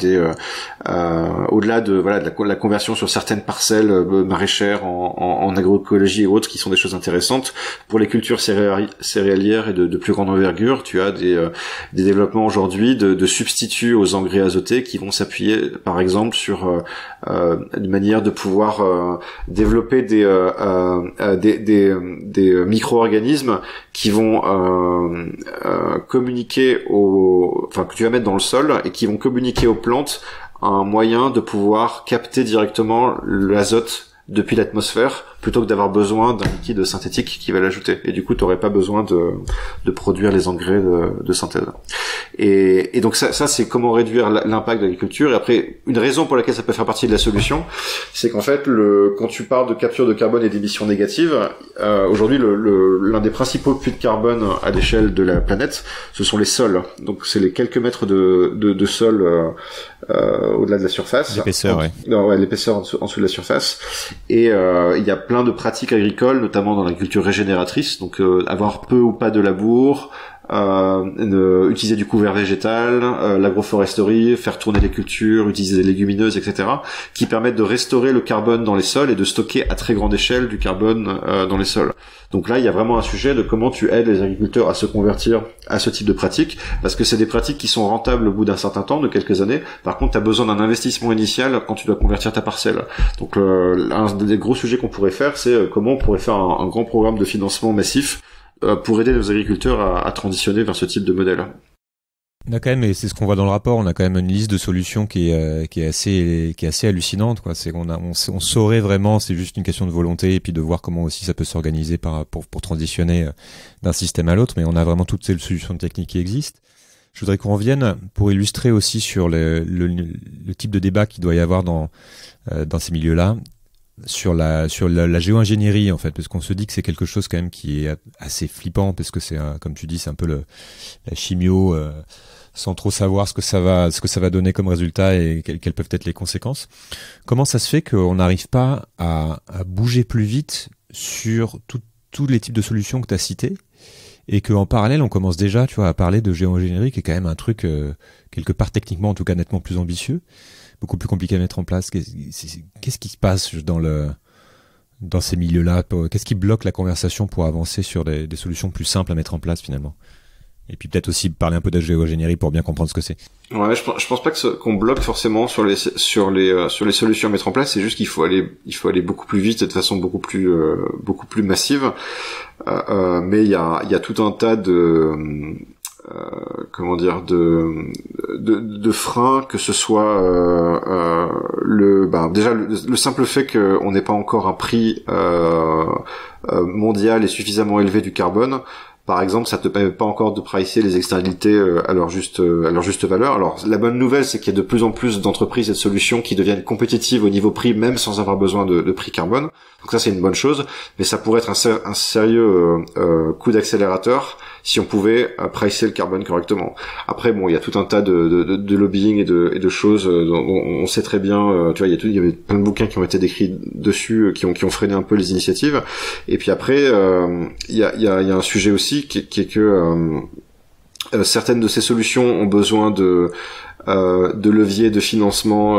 au-delà de la conversion sur certaines parcelles maraîchères en agroécologie et autres, qui sont des choses intéressantes pour les cultures céréalières et de plus grande envergure. Tu as des développements aujourd'hui de substituts aux engrais azotés qui vont s'appuyer, par exemple, sur une manière de pouvoir développer des micro-organismes qui vont communiquer que tu vas mettre dans le sol et qui vont communiquer aux plantes un moyen de pouvoir capter directement l'azote depuis l'atmosphère plutôt que d'avoir besoin d'un liquide synthétique qui va l'ajouter. Et du coup, tu n'aurais pas besoin de produire les engrais de synthèse. Et donc ça c'est comment réduire l'impact de l'agriculture. Et après, une raison pour laquelle ça peut faire partie de la solution, c'est qu'en fait, quand tu parles de capture de carbone et d'émissions négatives, aujourd'hui, l'un des principaux puits de carbone à l'échelle de la planète, ce sont les sols. Donc c'est les quelques mètres de sol au-delà de la surface. L'épaisseur, ouais. Non, ouais, l'épaisseur en dessous de la surface. Et il y a plein de pratiques agricoles, notamment dans l'agriculture régénératrice, donc avoir peu ou pas de labour, utiliser du couvert végétal, l'agroforesterie, faire tourner les cultures, utiliser des légumineuses, etc., qui permettent de restaurer le carbone dans les sols et de stocker à très grande échelle du carbone dans les sols. Donc là, il y a vraiment un sujet de comment tu aides les agriculteurs à se convertir à ce type de pratiques, parce que c'est des pratiques qui sont rentables au bout d'un certain temps, de quelques années. Par contre, tu as besoin d'un investissement initial quand tu dois convertir ta parcelle. Donc un des gros sujets qu'on pourrait faire, c'est comment on pourrait faire un grand programme de financement massif pour aider nos agriculteurs à transitionner vers ce type de modèle. On a quand même, et c'est ce qu'on voit dans le rapport, on a quand même une liste de solutions qui est assez hallucinante, quoi. C'est on saurait vraiment, c'est juste une question de volonté et puis de voir comment aussi ça peut s'organiser pour transitionner d'un système à l'autre, mais on a vraiment toutes ces solutions techniques qui existent. Je voudrais qu'on revienne pour illustrer aussi sur le type de débat qu'il doit y avoir dans ces milieux-là, sur la géo-ingénierie, en fait, parce qu'on se dit que c'est quelque chose quand même qui est assez flippant, parce que c'est comme tu dis, c'est un peu la chimio, sans trop savoir ce que ça va donner comme résultat et quelles peuvent être les conséquences. Comment ça se fait qu'on n'arrive pas à bouger plus vite sur tous les types de solutions que tu as cités, et qu'en parallèle on commence déjà, tu vois, à parler de géo-ingénierie, qui est quand même un truc quelque part techniquement en tout cas nettement plus ambitieux, beaucoup plus compliqué à mettre en place. Qu'est-ce qui se passe dans ces milieux-là? Qu'est-ce qui bloque la conversation pour avancer sur des solutions plus simples à mettre en place finalement? Et puis peut-être aussi parler un peu de géo-ingénierie pour bien comprendre ce que c'est. Ouais, je pense pas qu'on bloque forcément sur les solutions à mettre en place. C'est juste qu'il faut aller beaucoup plus vite et de façon beaucoup plus massive. Mais il y a tout un tas de freins, que ce soit déjà le simple fait qu'on n'ait pas encore un prix mondial et suffisamment élevé du carbone. Par exemple, ça te permet pas encore de pricer les externalités à leur juste valeur. Alors, la bonne nouvelle, c'est qu'il y a de plus en plus d'entreprises et de solutions qui deviennent compétitives au niveau prix, même sans avoir besoin de prix carbone. Donc ça, c'est une bonne chose. Mais ça pourrait être un sérieux coup d'accélérateur si on pouvait pricer le carbone correctement. Après, bon, il y a tout un tas de lobbying et de choses dont on sait très bien. Tu vois, il y avait plein de bouquins qui ont été décrits dessus, qui ont freiné un peu les initiatives. Et puis après, il y a un sujet aussi qui est que certaines de ces solutions ont besoin de leviers de financement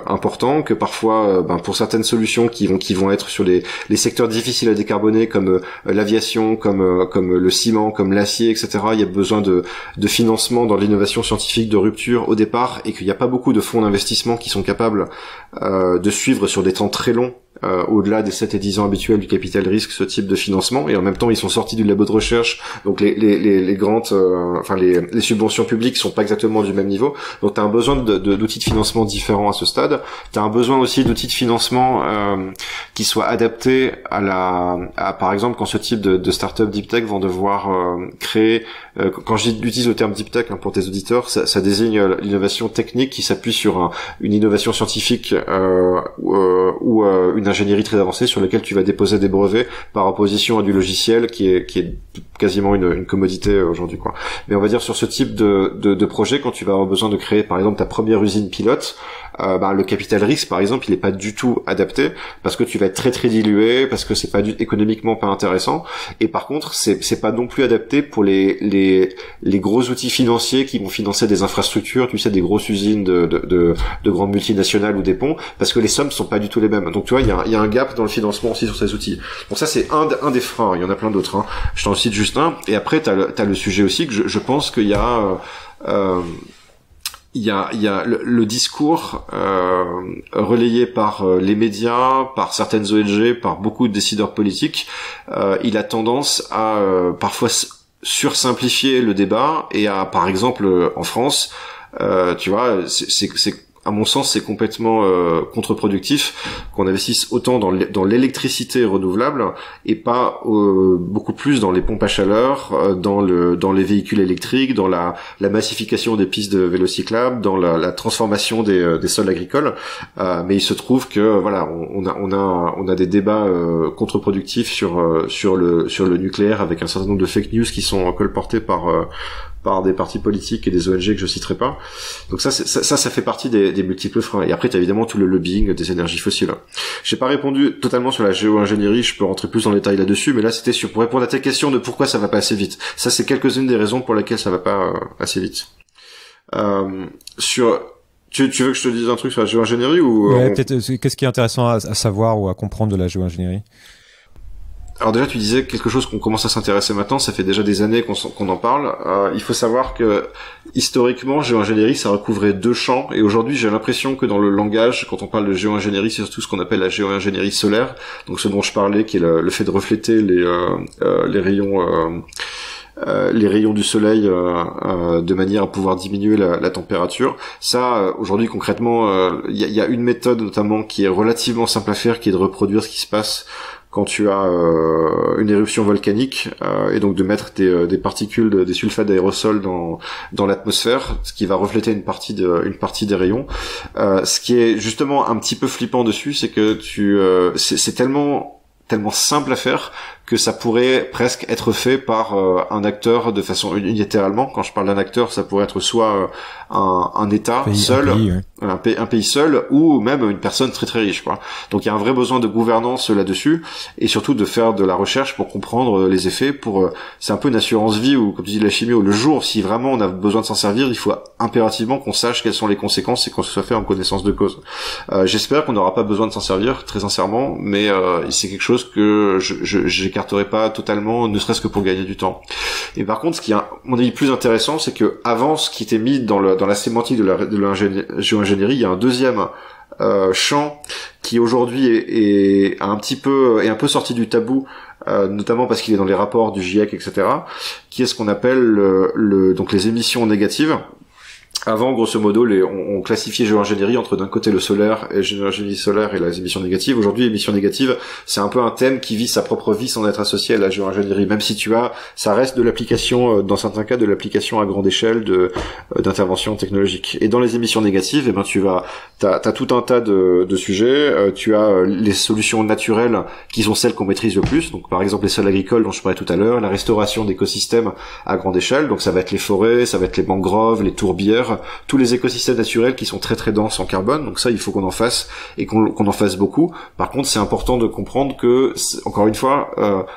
importants, que parfois pour certaines solutions qui vont être sur les secteurs difficiles à décarboner comme l'aviation, comme le ciment, comme l'acier, etc. Il y a besoin de financement dans l'innovation scientifique de rupture au départ, et qu'il n'y a pas beaucoup de fonds d'investissement qui sont capables de suivre sur des temps très longs, au-delà des 7 et 10 ans habituels du capital risque, ce type de financement. Et en même temps, ils sont sortis du labo de recherche, donc les grandes les subventions publiques sont pas exactement du même niveau. Donc tu as un besoin d'outils de financement différents à ce stade. Tu as un besoin aussi d'outils de financement qui soient adaptés à par exemple, quand ce type de start-up deep tech vont devoir créer, quand j'utilise le terme deep tech pour tes auditeurs, ça désigne l'innovation technique qui s'appuie sur une innovation scientifique ou une ingénierie très avancée sur laquelle tu vas déposer des brevets par opposition à du logiciel qui est quasiment une commodité aujourd'hui, quoi. Mais on va dire sur ce type de projet, quand tu vas avoir besoin de créer par exemple ta première usine pilote, le capital risque par exemple, il est pas du tout adapté parce que tu vas être très très dilué, parce que c'est pas économiquement pas intéressant, et par contre c'est pas non plus adapté pour les gros outils financiers qui vont financer des infrastructures, tu sais, des grosses usines de grandes multinationales ou des ponts, parce que les sommes sont pas du tout les mêmes. Donc tu vois, il y a un gap dans le financement aussi sur ces outils. Donc ça c'est un des freins, il y en a plein d'autres, hein. Je t'en cite juste un, et après t'as le sujet aussi que je pense qu'il y a le discours relayé par les médias, par certaines ONG, par beaucoup de décideurs politiques, il a tendance à parfois sursimplifier le débat, et à, par exemple, en France, tu vois, à mon sens, c'est complètement contre-productif qu'on investisse autant dans l'électricité renouvelable et pas beaucoup plus dans les pompes à chaleur, dans les véhicules électriques, dans la massification des pistes de vélo cyclables, dans la transformation des sols agricoles. Mais il se trouve que voilà, on a des débats contre-productifs sur le nucléaire, avec un certain nombre de fake news qui sont colportés par des partis politiques et des ONG que je citerai pas. Donc ça fait partie des multiples freins. Et après, t'as évidemment tout le lobbying des énergies fossiles. J'ai pas répondu totalement sur la géo-ingénierie, je peux rentrer plus dans le détail là-dessus, mais là c'était pour répondre à ta question de pourquoi ça va pas assez vite. Ça, c'est quelques-unes des raisons pour lesquelles ça va pas assez vite. Tu veux que je te dise un truc sur la géo-ingénierie ou ouais, peut-être. Qu'est-ce qui est intéressant à savoir ou à comprendre de la géo-ingénierie? Alors déjà, tu disais quelque chose qu'on commence à s'intéresser maintenant, ça fait déjà des années qu'on en parle. Il faut savoir que historiquement, géo-ingénierie, ça recouvrait 2 champs, et aujourd'hui, j'ai l'impression que dans le langage, quand on parle de géo-ingénierie, c'est surtout ce qu'on appelle la géo-ingénierie solaire, donc ce dont je parlais, qui est le fait de refléter les rayons du soleil de manière à pouvoir diminuer la température. Ça, aujourd'hui, concrètement, il y a une méthode notamment qui est relativement simple à faire, qui est de reproduire ce qui se passe quand tu as une éruption volcanique, et donc de mettre des particules, des sulfates d'aérosol dans l'atmosphère, ce qui va refléter une partie des rayons. Ce qui est justement un petit peu flippant dessus, c'est que c'est tellement simple à faire que ça pourrait presque être fait par un acteur de façon unilatéralement. Quand je parle d'un acteur, ça pourrait être soit un État seul, un pays seul, ou même une personne très très riche, quoi. Donc il y a un vrai besoin de gouvernance là-dessus, et surtout de faire de la recherche pour comprendre les effets. C'est un peu une assurance vie, ou comme tu dis la chimie, où le jour, si vraiment on a besoin de s'en servir, il faut impérativement qu'on sache quelles sont les conséquences et qu'on se soit fait en connaissance de cause. J'espère qu'on n'aura pas besoin de s'en servir, très sincèrement, mais c'est quelque chose que j'écarterai pas totalement, ne serait-ce que pour gagner du temps. Et par contre, ce qui est, à mon avis, plus intéressant, c'est que avant, ce qui était mis dans la sémantique de la géo-ingénierie, il y a un deuxième champ qui aujourd'hui est un peu sorti du tabou, notamment parce qu'il est dans les rapports du GIEC, etc., qui est ce qu'on appelle donc les émissions négatives. Avant, grosso modo, on classifiait géo-ingénierie entre d'un côté le solaire et géo-ingénierie solaire et les émissions négatives. Aujourd'hui, émissions négatives, c'est un peu un thème qui vit sa propre vie sans être associé à la géo-ingénierie, même si ça reste de l'application, dans certains cas, de l'application à grande échelle d'intervention technologique. Et dans les émissions négatives, t'as tout un tas de sujets. Tu as les solutions naturelles qui sont celles qu'on maîtrise le plus. Donc, par exemple, les sols agricoles dont je parlais tout à l'heure, la restauration d'écosystèmes à grande échelle. Donc, ça va être les forêts, ça va être les mangroves, les tourbières, détruire tous les écosystèmes naturels qui sont très très denses en carbone. Donc ça, il faut qu'on en fasse et qu'on en fasse beaucoup. Par contre, c'est important de comprendre que, encore une fois,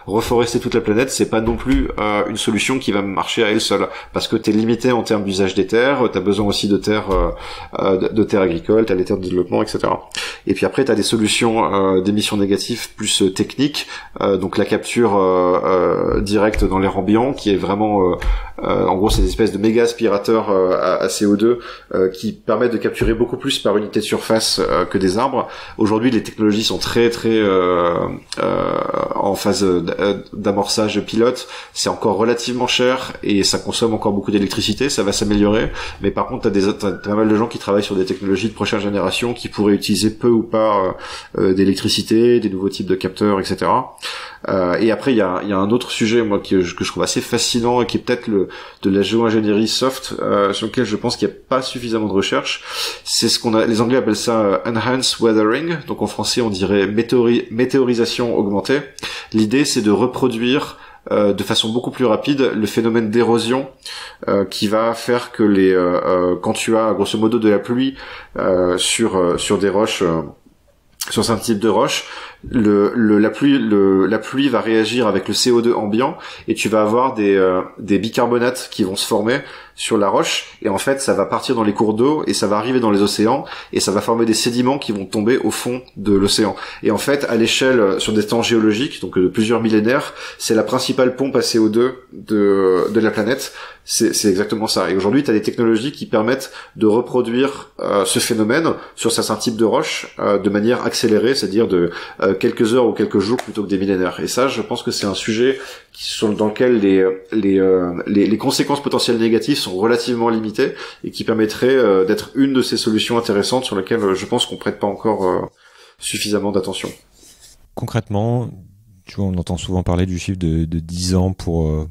reforester toute la planète, c'est pas non plus une solution qui va marcher à elle seule, parce que t'es limité en termes d'usage des terres, t'as besoin aussi de terres agricoles, t'as les terres de développement, etc. Et puis après, t'as des solutions d'émissions négatives plus techniques, donc la capture directe dans l'air ambiant, qui est vraiment en gros, c'est des espèces de méga aspirateurs à CO2 qui permettent de capturer beaucoup plus par unité de surface que des arbres. Aujourd'hui, les technologies sont très très en phase d'amorçage pilote. C'est encore relativement cher et ça consomme encore beaucoup d'électricité. Ça va s'améliorer, mais par contre, t'as pas mal de gens qui travaillent sur des technologies de prochaine génération qui pourraient utiliser peu ou pas d'électricité, des nouveaux types de capteurs, etc. Et après, il y a un autre sujet, moi, que je trouve assez fascinant et qui est peut-être de la géo-ingénierie soft, sur lequel je pense qu'il n'y a pas suffisamment de recherche. C'est les Anglais appellent ça enhanced weathering. Donc en français, on dirait météorisation augmentée. L'idée, c'est de reproduire de façon beaucoup plus rapide le phénomène d'érosion qui va faire que quand tu as grosso modo de la pluie sur des roches, sur un type de roche, la pluie va réagir avec le CO2 ambiant et tu vas avoir des bicarbonates qui vont se former sur la roche, et en fait ça va partir dans les cours d'eau et ça va arriver dans les océans et ça va former des sédiments qui vont tomber au fond de l'océan. Et en fait, à l'échelle sur des temps géologiques, donc de plusieurs millénaires, c'est la principale pompe à CO2 de la planète. C'est exactement ça. Et aujourd'hui, tu as des technologies qui permettent de reproduire ce phénomène sur certains types de roches de manière accélérée, c'est-à-dire de quelques heures ou quelques jours plutôt que des millénaires. Et ça, je pense que c'est un sujet dans lequel les conséquences potentielles négatives sont relativement limitées et qui permettrait d'être une de ces solutions intéressantes sur lesquelles je pense qu'on prête pas encore suffisamment d'attention. Concrètement, tu vois, on entend souvent parler du chiffre de 10 ans pour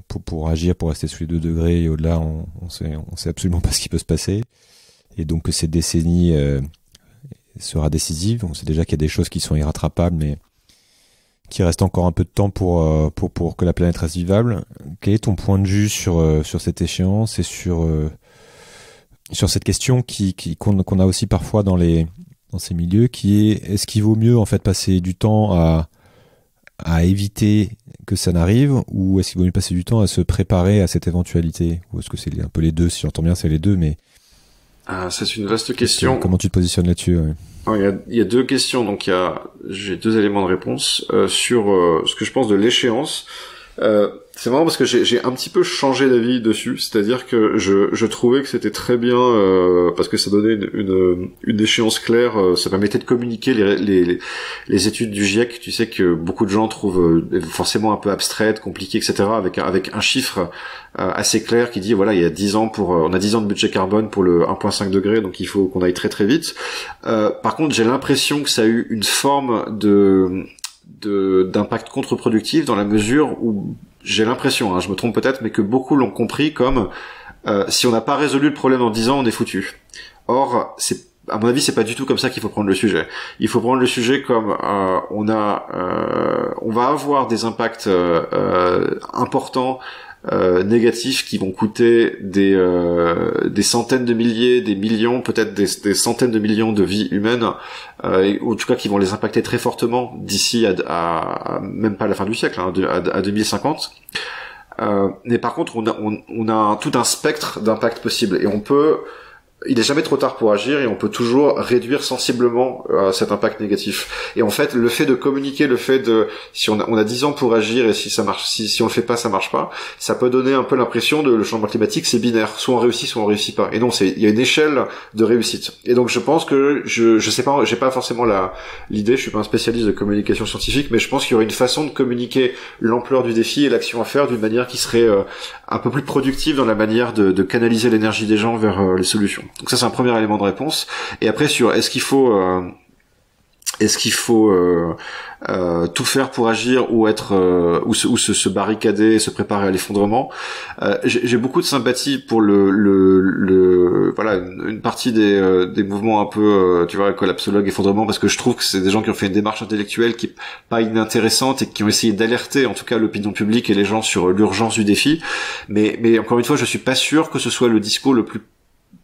agir, pour rester sous les 2 degrés, et au-delà, on sait absolument pas ce qui peut se passer. Et donc que cette décennie sera décisive. On sait déjà qu'il y a des choses qui sont irrattrapables, mais qu'il reste encore un peu de temps pour que la planète reste vivable. Quel est ton point de vue sur cette échéance et sur cette question qu'on a aussi parfois dans ces milieux, qui est-ce qu'il vaut mieux en fait passer du temps à éviter que ça n'arrive, ou est-ce qu'il vaut mieux passer du temps à se préparer à cette éventualité, ou est-ce que c'est un peu les deux? Si j'entends bien, c'est les deux, mais c'est une vaste question. Comment tu te positionnes là-dessus? Ouais. Alors, il y a deux questions, donc j'ai 2 éléments de réponse sur ce que je pense de l'échéance. C'est marrant parce que j'ai un petit peu changé d'avis dessus, c'est-à-dire que je trouvais que c'était très bien parce que ça donnait une échéance claire, ça permettait de communiquer les études du GIEC. Tu sais que beaucoup de gens trouvent forcément un peu abstraites, compliquées, etc. avec un chiffre assez clair qui dit voilà, il y a 10 ans on a 10 ans de budget carbone pour le 1,5 degré, donc il faut qu'on aille très très vite. Par contre, j'ai l'impression que ça a eu une forme d'impact contre-productif dans la mesure où j'ai l'impression, je me trompe peut-être, mais que beaucoup l'ont compris comme si on n'a pas résolu le problème en 10 ans, on est foutu. Or, à mon avis, c'est pas du tout comme ça qu'il faut prendre le sujet. Il faut prendre le sujet comme on va avoir des impacts importants, négatifs, qui vont coûter des centaines de milliers, des millions, peut-être des centaines de millions de vies humaines, et en tout cas qui vont les impacter très fortement d'ici à même pas la fin du siècle, à 2050. Mais par contre, on a tout un spectre d'impact possible, et il est jamais trop tard pour agir, et on peut toujours réduire sensiblement cet impact négatif. Et en fait, le fait de communiquer, le fait de si on a 10 ans pour agir, et si ça marche, si on le fait pas, ça marche pas, ça peut donner un peu l'impression de le changement climatique, c'est binaire, soit on réussit, soit on réussit pas. Et non, il y a une échelle de réussite. Et donc je pense que je sais pas, j'ai pas forcément l'idée, je suis pas un spécialiste de communication scientifique, mais je pense qu'il y aurait une façon de communiquer l'ampleur du défi et l'action à faire d'une manière qui serait un peu plus productive dans la manière de canaliser l'énergie des gens vers les solutions. Donc ça, c'est un premier élément de réponse. Et après, sur est-ce qu'il faut tout faire pour agir, ou ou se barricader, se préparer à l'effondrement. J'ai beaucoup de sympathie pour voilà, une partie des mouvements un peu collapsologue, effondrement, parce que je trouve que c'est des gens qui ont fait une démarche intellectuelle qui est pas inintéressante et qui ont essayé d'alerter en tout cas l'opinion publique et les gens sur l'urgence du défi. Mais encore une fois, je suis pas sûr que ce soit le discours le plus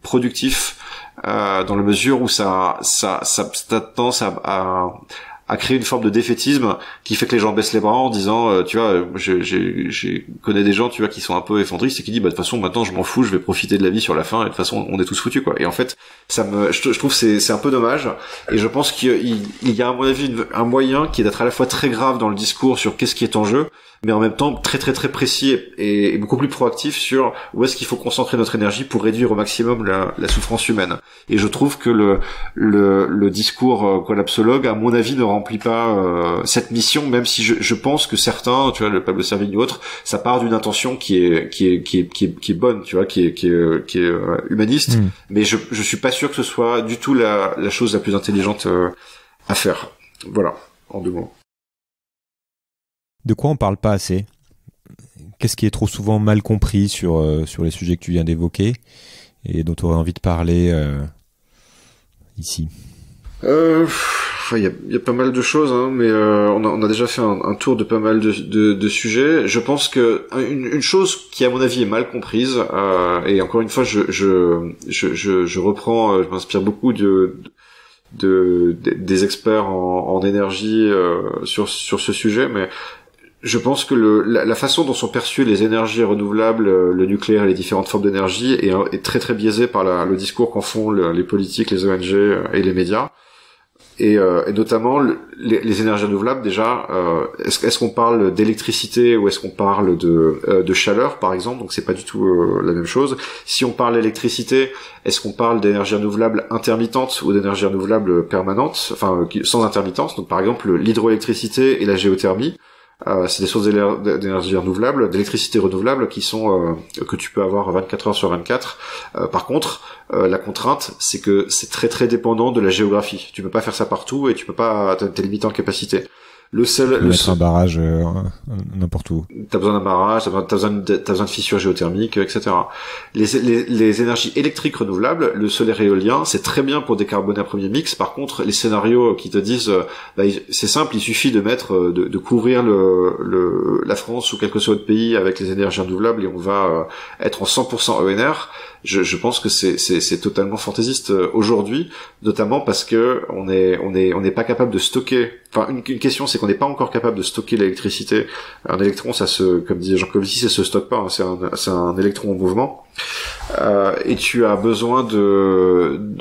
productif dans la mesure où ça a tendance à créer une forme de défaitisme qui fait que les gens baissent les bras en disant tu vois, j'ai connais des gens, tu vois, qui sont un peu effondristes et qui disent bah de toute façon maintenant je m'en fous, je vais profiter de la vie sur la fin et de toute façon on est tous foutus quoi. Et en fait je trouve c'est un peu dommage, et je pense qu'il y a à mon avis un moyen qui est d'être à la fois très grave dans le discours sur qu'est-ce qui est en jeu, mais en même temps très très très précis et beaucoup plus proactif sur où est-ce qu'il faut concentrer notre énergie pour réduire au maximum la souffrance humaine. Et je trouve que le discours collapsologue, à mon avis, ne remplit pas cette mission, même si je pense que certains, tu vois, le Pablo Servigne ou autre, ça part d'une intention qui est bonne, tu vois, qui est humaniste, mais je suis pas sûr que ce soit du tout la chose la plus intelligente à faire. Voilà, en 2 mots. De quoi on parle pas assez? Qu'est-ce qui est trop souvent mal compris sur les sujets que tu viens d'évoquer et dont tu aurais envie de parler ici? Il y a pas mal de choses, hein, mais on a déjà fait un tour de pas mal de sujets. Je pense que une chose qui à mon avis est mal comprise, et encore une fois je reprends, je m'inspire beaucoup des experts en énergie sur ce sujet, mais je pense que la façon dont sont perçues les énergies renouvelables, le nucléaire et les différentes formes d'énergie est très très biaisée par le discours qu'en font les politiques, les ONG et les médias. Et notamment les énergies renouvelables, déjà, est-ce qu'on parle d'électricité ou est-ce qu'on parle de chaleur, par exemple? Donc c'est pas du tout la même chose. Si on parle d'électricité, est-ce qu'on parle d'énergie renouvelable intermittente ou d'énergie renouvelable permanente, enfin sans intermittence? Donc par exemple l'hydroélectricité et la géothermie. C'est des sources d'énergie renouvelable, d'électricité renouvelable qui sont que tu peux avoir 24 heures sur 24. Par contre, la contrainte, c'est que c'est très très dépendant de la géographie. Tu peux pas faire ça partout et tu peux pas, t'es limité en capacité. Mettre un barrage n'importe où. T'as besoin d'un barrage, t'as besoin de fissures géothermiques, etc. Les énergies électriques renouvelables, le solaire et l'éolien, c'est très bien pour décarboner un premier mix. Par contre, les scénarios qui te disent, c'est simple, il suffit de mettre, de couvrir la France ou quel que soit autre pays avec les énergies renouvelables et on va être en 100% ENR. Je pense que c'est totalement fantaisiste aujourd'hui, notamment parce que on n'est pas capable de stocker. Enfin, une question, c'est qu'on n'est pas encore capable de stocker l'électricité. Un électron, comme disait Jean Covici, ça se stocke pas. Hein, c'est un électron en mouvement. Et tu as besoin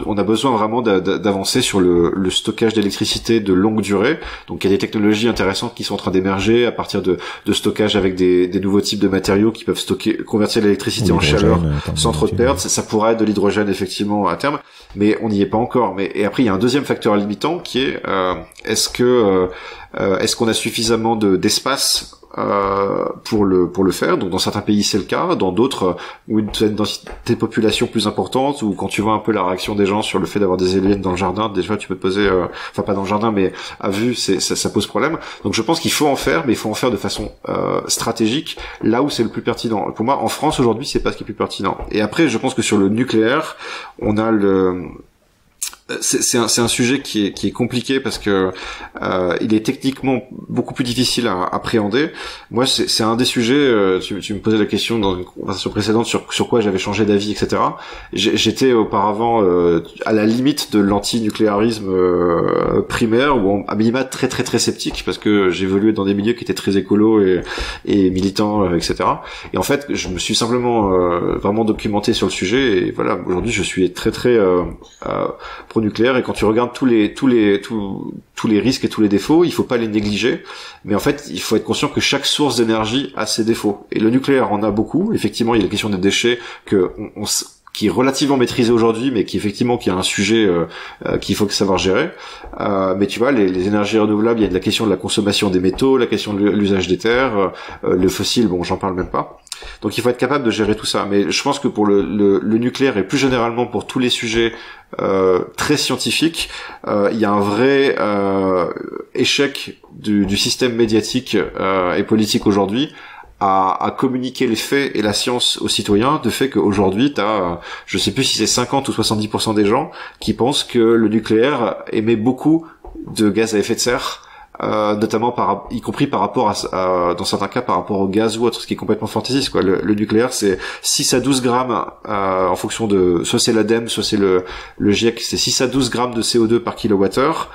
on a besoin vraiment d'avancer sur le stockage d'électricité de longue durée. Donc, il y a des technologies intéressantes qui sont en train d'émerger à partir de stockage avec des nouveaux types de matériaux qui peuvent convertir l'électricité en chaleur sans trop de perte. Ça pourrait être de l'hydrogène effectivement à terme, mais on n'y est pas encore. Et après il y a un deuxième facteur limitant qui est est-ce qu'on a suffisamment d'espace pour le faire. Donc dans certains pays c'est le cas, dans d'autres où tu as une densité de population plus importante, ou quand tu vois un peu la réaction des gens sur le fait d'avoir des éoliennes dans le jardin, déjà tu peux te poser, enfin pas dans le jardin mais à vue, ça pose problème. Donc je pense qu'il faut en faire, mais il faut en faire de façon stratégique, là où c'est le plus pertinent. Pour moi en France aujourd'hui c'est pas ce qui est plus pertinent. Et après je pense que sur le nucléaire on a c'est un sujet qui est compliqué parce que il est techniquement beaucoup plus difficile à appréhender. Moi c'est un des sujets, tu me posais la question dans une conversation précédente sur quoi j'avais changé d'avis, etc. J'étais auparavant à la limite de l'antinucléarisme primaire, ou à minima très très très sceptique, parce que j'évoluais dans des milieux qui étaient très écolos et militants, etc. Et en fait je me suis simplement vraiment documenté sur le sujet, et voilà, aujourd'hui je suis très très nucléaire, et quand tu regardes tous les risques et tous les défauts, il faut pas les négliger, mais en fait il faut être conscient que chaque source d'énergie a ses défauts, et le nucléaire en a beaucoup. Effectivement il y a la question des déchets qui est relativement maîtrisé aujourd'hui, mais qui a un sujet qu'il faut savoir gérer. Mais tu vois, les énergies renouvelables, il y a la question de la consommation des métaux, la question de l'usage des terres, le fossile, bon, j'en parle même pas. Donc il faut être capable de gérer tout ça. Mais je pense que pour le nucléaire, et plus généralement pour tous les sujets très scientifiques, il y a un vrai échec du système médiatique et politique aujourd'hui à communiquer les faits et la science aux citoyens, de fait qu'aujourd'hui t'as, je sais plus si c'est 50 ou 70% des gens qui pensent que le nucléaire émet beaucoup de gaz à effet de serre, notamment y compris par rapport dans certains cas par rapport au gaz ou autre, ce qui est complètement fantaisiste, quoi. Le nucléaire, c'est 6 à 12 grammes, en fonction de, soit c'est l'ADEME, soit c'est le GIEC, c'est 6 à 12 grammes de CO2 par kilowattheure.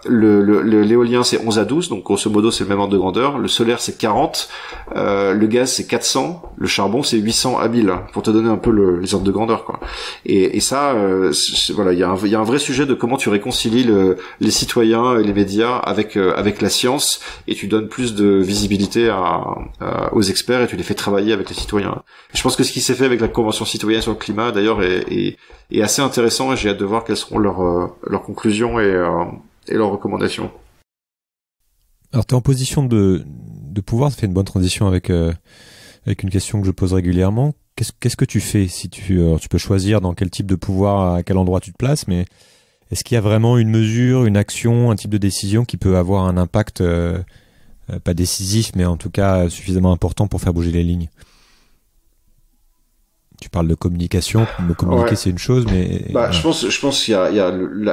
L'éolien, c'est 11 à 12, donc grosso modo, c'est le même ordre de grandeur. Le solaire, c'est 40. Le gaz, c'est 400. Le charbon, c'est 800 à 1000, pour te donner un peu les ordres de grandeur, quoi. Et ça, voilà, il y a un vrai sujet de comment tu réconcilies les citoyens et les médias avec la science, et tu donnes plus de visibilité aux experts et tu les fais travailler avec les citoyens. Et je pense que ce qui s'est fait avec la Convention citoyenne sur le climat, d'ailleurs, est assez intéressant, et j'ai hâte de voir quelles seront leurs conclusions et leurs recommandations. Alors, tu es en position de pouvoir, ça fait une bonne transition avec une question que je pose régulièrement. Qu'est-ce que tu fais si tu peux choisir dans quel type de pouvoir, à quel endroit tu te places, mais est-ce qu'il y a vraiment une mesure, une action, un type de décision qui peut avoir un impact pas décisif, mais en tout cas suffisamment important pour faire bouger les lignes? Tu parles de communication, me communiquer, ouais. C'est une chose, mais voilà. Je pense qu'il y a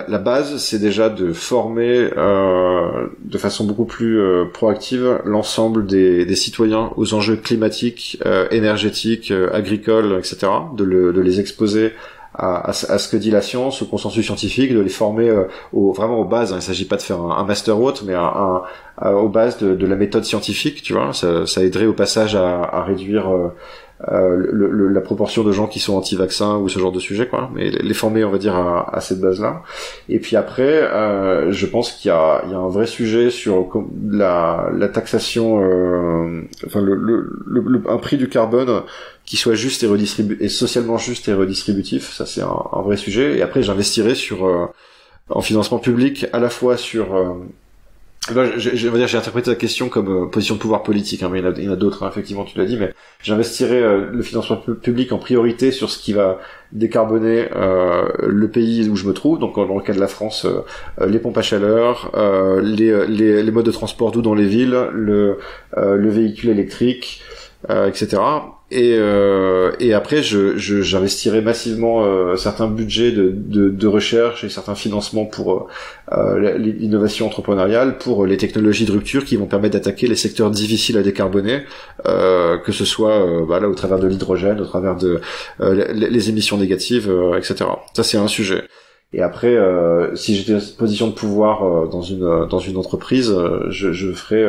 la base, c'est déjà de former de façon beaucoup plus proactive l'ensemble des citoyens aux enjeux climatiques, énergétiques, agricoles, etc. De les exposer à ce que dit la science, au consensus scientifique, de les former vraiment aux bases. Il s'agit pas de faire un master ou autre, mais aux bases de la méthode scientifique, tu vois. Ça aiderait au passage à réduire la proportion de gens qui sont anti-vaccins ou ce genre de sujet, quoi. Mais les former, on va dire, à cette base-là. Et puis après, je pense qu'il y a un vrai sujet sur la taxation, enfin un prix du carbone qui soit juste et socialement juste et redistributif. Ça, c'est un vrai sujet. Et après, j'investirais en financement public, à la fois sur j'ai interprété la question comme position de pouvoir politique, hein, mais il y en a d'autres, hein, effectivement, tu l'as dit, mais j'investirais le financement public en priorité sur ce qui va décarboner le pays où je me trouve, donc dans le cas de la France, les pompes à chaleur, les modes de transport doux dans les villes, le véhicule électrique, etc. Et après, j'investirais massivement certains budgets de recherche et certains financements pour l'innovation entrepreneuriale, pour les technologies de rupture qui vont permettre d'attaquer les secteurs difficiles à décarboner, que ce soit là au travers de l'hydrogène, au travers de les émissions négatives, etc. Ça, c'est un sujet. Et après, si j'étais en position de pouvoir dans une entreprise, je ferais,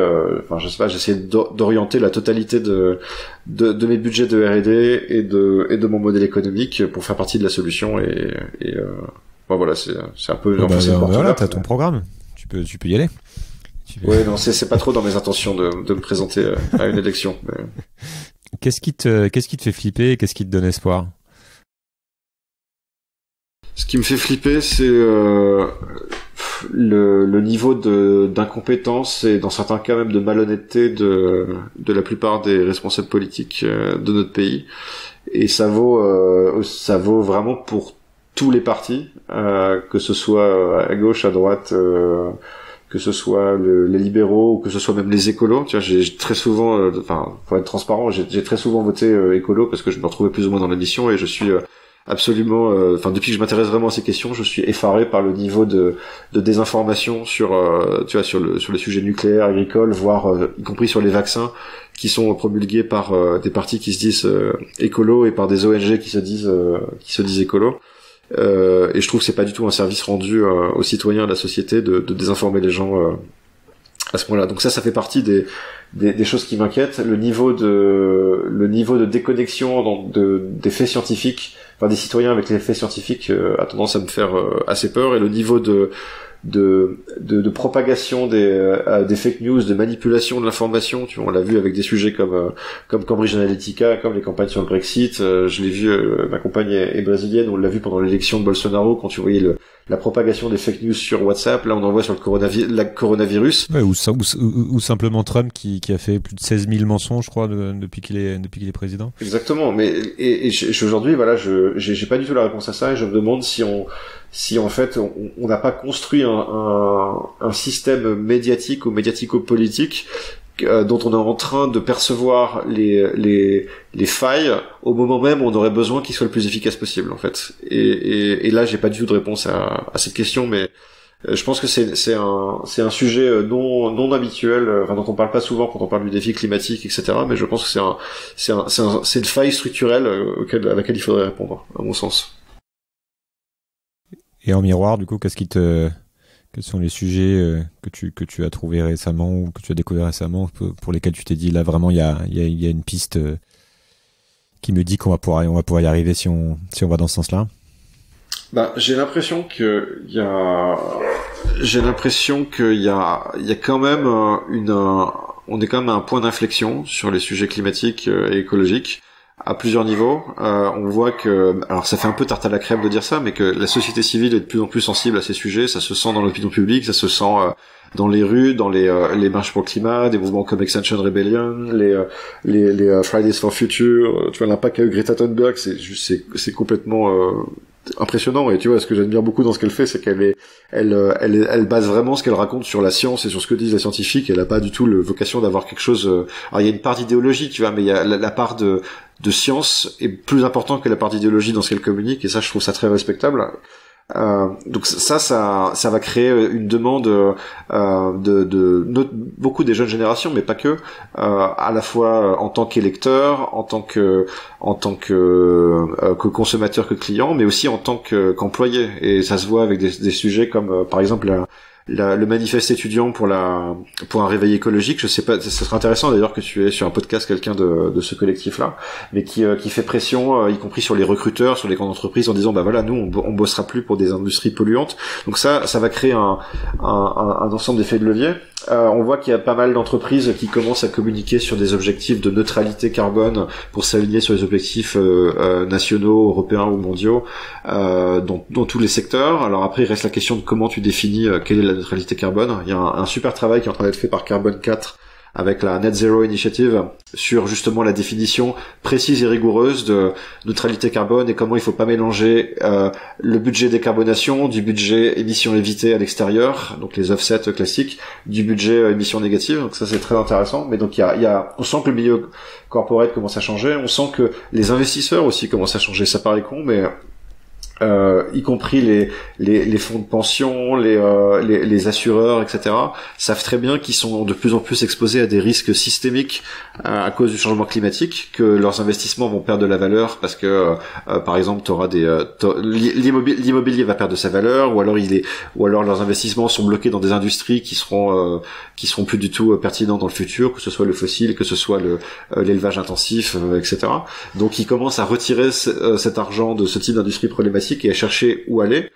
je sais pas, j'essayais d'orienter la totalité de mes budgets de R&D et de mon modèle économique pour faire partie de la solution. Et voilà, c'est un peu. Voilà, t'as ton programme. Tu peux y aller. Ouais, non, c'est pas trop dans mes intentions de me présenter à une élection. Mais... Qu'est-ce qui te fait flipper et qu'est-ce qui te donne espoir? Ce qui me fait flipper, c'est le niveau d'incompétence et dans certains cas même de malhonnêteté de la plupart des responsables politiques de notre pays. Et ça vaut vraiment pour tous les partis, que ce soit à gauche, à droite, que ce soit les libéraux ou que ce soit même les écolos. Tu vois, j'ai très souvent, pour être transparent, j'ai très souvent voté écolo parce que je me retrouvais plus ou moins dans l'émission et je suis absolument, depuis que je m'intéresse vraiment à ces questions, je suis effaré par le niveau de désinformation sur le sujet nucléaire, agricole, voire y compris sur les vaccins qui sont promulgués par des partis qui se disent écolos et par des ONG qui se disent écolos. Et je trouve que c'est pas du tout un service rendu aux citoyens, à la société, de désinformer les gens à ce point-là. Donc ça fait partie des choses qui m'inquiètent. Le niveau de déconnexion des faits scientifiques, des citoyens avec les faits scientifiques a tendance à me faire assez peur, et le niveau de propagation des fake news, de manipulation de l'information. Tu vois, on l'a vu avec des sujets comme Cambridge Analytica, comme les campagnes sur le Brexit. Je l'ai vu, ma compagne est brésilienne, on l'a vu pendant l'élection de Bolsonaro, quand tu voyais la propagation des fake news sur WhatsApp. Là, on en voit sur le coronavirus. Ouais, ou simplement Trump qui a fait plus de 16 000 mensonges, je crois, depuis qu'il est président. Exactement. Mais et aujourd'hui, voilà, j'ai pas du tout la réponse à ça, et je me demande si en fait on n'a pas construit un système médiatique ou médiatico-politique dont on est en train de percevoir les failles au moment même où on aurait besoin qu'il soit le plus efficace possible, en fait. Et là, j'ai pas du tout de réponse à cette question, mais Je pense que c'est un sujet non habituel, dont on parle pas souvent quand on parle du défi climatique, etc. Mais je pense que c'est une faille structurelle à laquelle il faudrait répondre, à mon sens. Et en miroir, du coup, quels sont les sujets que tu as trouvés récemment ou que tu as découvert récemment pour lesquels tu t'es dit là vraiment il y a une piste qui me dit qu'on va pouvoir y arriver si on va dans ce sens-là? J'ai l'impression qu'il y a quand même on est quand même à un point d'inflexion sur les sujets climatiques et écologiques à plusieurs niveaux. On voit que, alors ça fait un peu tarte à la crème de dire ça, mais que la société civile est de plus en plus sensible à ces sujets. Ça se sent dans l'opinion publique, ça se sent dans les rues, dans les marches pour le climat, des mouvements comme Extinction Rebellion, les Fridays for Future. Tu vois l'impact qu'a eu Greta Thunberg, c'est complètement impressionnant. Et tu vois, ce que j'admire beaucoup dans ce qu'elle fait, c'est elle base vraiment ce qu'elle raconte sur la science et sur ce que disent les scientifiques. Elle a pas du tout la vocation d'avoir quelque chose. Alors il y a une part d'idéologie, tu vois, mais il y a la part de science est plus importante que la part d'idéologie dans ce qu'elle communique, et ça, je trouve ça très respectable. Donc ça va créer une demande de beaucoup des jeunes générations, mais pas que, à la fois en tant qu'électeur, en tant que consommateur, que client, mais aussi en tant qu'employé. Et ça se voit avec des sujets comme par exemple le manifeste étudiant pour un réveil écologique. Je sais pas, ça serait intéressant d'ailleurs que tu aies sur un podcast quelqu'un de ce collectif-là, mais qui fait pression, y compris sur les recruteurs, sur les grandes entreprises, en disant bah voilà, nous on bossera plus pour des industries polluantes. Donc ça va créer un ensemble d'effets de levier. On voit qu'il y a pas mal d'entreprises qui commencent à communiquer sur des objectifs de neutralité carbone pour s'aligner sur les objectifs nationaux, européens ou mondiaux dans tous les secteurs. Alors après, il reste la question de comment tu définis quelle est la neutralité carbone. Il y a un super travail qui est en train d'être fait par Carbone 4 avec la Net Zero Initiative sur justement la définition précise et rigoureuse de neutralité carbone et comment il faut pas mélanger le budget décarbonation du budget émissions évitées à l'extérieur, donc les offsets classiques, du budget émissions négatives. Donc ça, c'est très intéressant. Mais donc on sent que le milieu corporate commence à changer, on sent que les investisseurs aussi commencent à changer. Ça paraît con, mais y compris les fonds de pension, les assureurs, etc., savent très bien qu'ils sont de plus en plus exposés à des risques systémiques à cause du changement climatique, que leurs investissements vont perdre de la valeur parce que par exemple l'immobilier va perdre de sa valeur, ou alors leurs investissements sont bloqués dans des industries qui seront plus du tout pertinents dans le futur, que ce soit le fossile, que ce soit l'élevage intensif, etc. Donc ils commencent à retirer cet argent de ce type d'industrie problématique et à chercher où aller.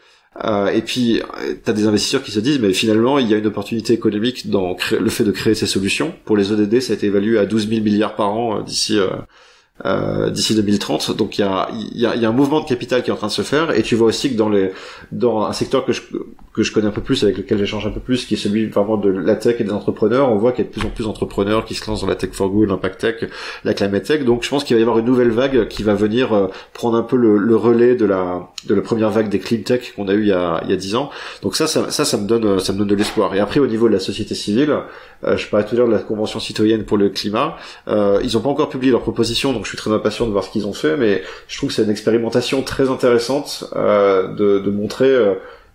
Et puis t'as des investisseurs qui se disent mais finalement il y a une opportunité économique dans le fait de créer ces solutions. Pour les ODD, ça a été évalué à 12 000 milliards par an d'ici 2030. Donc il y a un mouvement de capital qui est en train de se faire, et tu vois aussi que dans un secteur que je connais un peu plus, avec lequel j'échange un peu plus, qui est celui vraiment de la tech et des entrepreneurs, on voit qu'il y a de plus en plus d'entrepreneurs qui se lancent dans la tech for good, l'impact tech, la climate tech. Donc je pense qu'il va y avoir une nouvelle vague qui va venir prendre un peu le relais de la première vague des clean tech qu'on a eu il y a 10 ans. Donc ça me donne de l'espoir. Et après, au niveau de la société civile, je parlais tout à l'heure de la Convention citoyenne pour le climat. Ils ont pas encore publié leurs propositions, donc je suis très impatient de voir ce qu'ils ont fait, mais je trouve que c'est une expérimentation très intéressante de montrer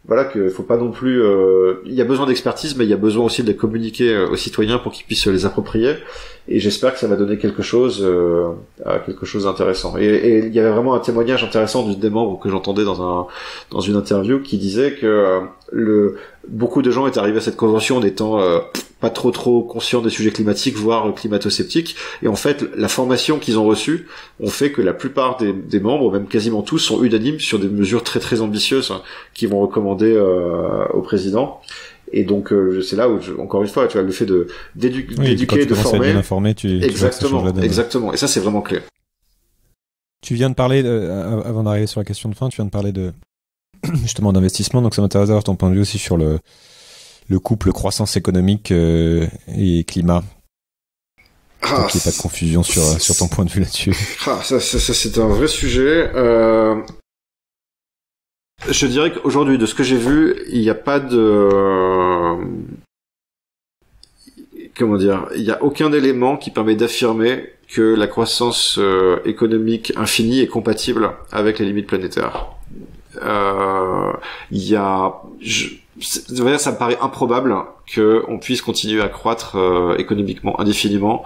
voilà, que faut pas non plus il y a besoin d'expertise, mais il y a besoin aussi de les communiquer aux citoyens pour qu'ils puissent les approprier, et j'espère que ça va donner quelque chose d'intéressant. Et il y avait vraiment un témoignage intéressant des membres que j'entendais dans une interview qui disait que beaucoup de gens étaient arrivés à cette convention en étant pas trop conscients des sujets climatiques, voire climato-sceptiques, et en fait la formation qu'ils ont reçue ont fait que la plupart des membres, même quasiment tous, sont unanimes sur des mesures très très ambitieuses qu'ils vont recommander au président. Et donc c'est là où encore une fois, tu vois, le fait d'éduquer, de former, exactement. Et ça, c'est vraiment clé. Tu viens de parler avant d'arriver sur la question de fin, tu viens de parler de justement d'investissement, donc ça m'intéresse d'avoir ton point de vue aussi sur le couple croissance économique et climat. Qu'il n'y ait pas de confusion sur ton point de vue là-dessus. Ça c'est un vrai sujet. Je dirais qu'aujourd'hui, de ce que j'ai vu, il n'y a pas il y a aucun élément qui permet d'affirmer que la croissance économique infinie est compatible avec les limites planétaires. ça me paraît improbable qu'on puisse continuer à croître économiquement indéfiniment.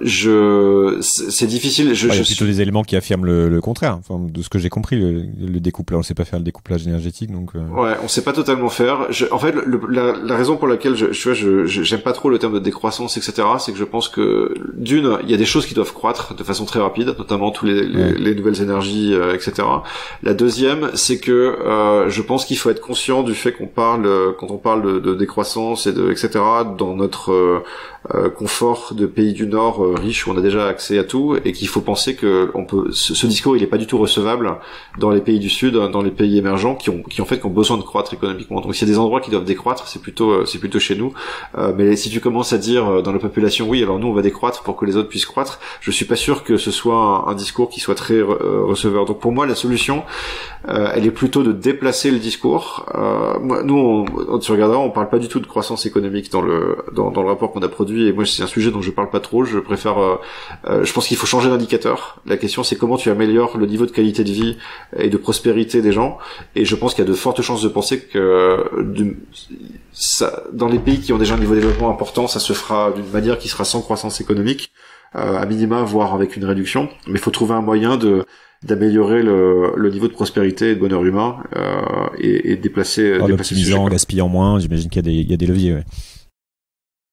C'est difficile. Il y a plutôt des éléments qui affirment le contraire. Enfin, de ce que j'ai compris, le découplage, on sait pas faire le découplage énergétique, donc. Ouais, on sait pas totalement faire. En fait, la raison pour laquelle j'aime pas trop le terme de décroissance, etc., c'est que je pense que d'une, il y a des choses qui doivent croître de façon très rapide, notamment tous les nouvelles énergies, etc. La deuxième, c'est que je pense qu'il faut être conscient du fait qu'on parle, quand on parle de décroissance etc., dans notre confort de pays du Nord riche où on a déjà accès à tout, et qu'il faut penser que ce discours il est pas du tout recevable dans les pays du Sud, dans les pays émergents qui ont besoin de croître économiquement. Donc s'il y a des endroits qui doivent décroître, c'est plutôt chez nous. Mais si tu commences à dire dans la population oui, alors nous on va décroître pour que les autres puissent croître, je suis pas sûr que ce soit un discours qui soit très receveur. Donc pour moi la solution elle est plutôt de déplacer le discours. Nous tu regarderas, on parle pas du tout de croissance économique dans le rapport qu'on a produit, et moi c'est un sujet dont je parle pas trop. Je préfère je pense qu'il faut changer d'indicateur. La question c'est comment tu améliores le niveau de qualité de vie et de prospérité des gens, et je pense qu'il y a de fortes chances de penser que dans les pays qui ont déjà un niveau de développement important, ça se fera d'une manière qui sera sans croissance économique, à minima, voire avec une réduction, mais il faut trouver un moyen d'améliorer le niveau de prospérité et de bonheur humain, et déplacer en optimisant, en gaspillant moins. J'imagine qu'il y a des leviers, ouais.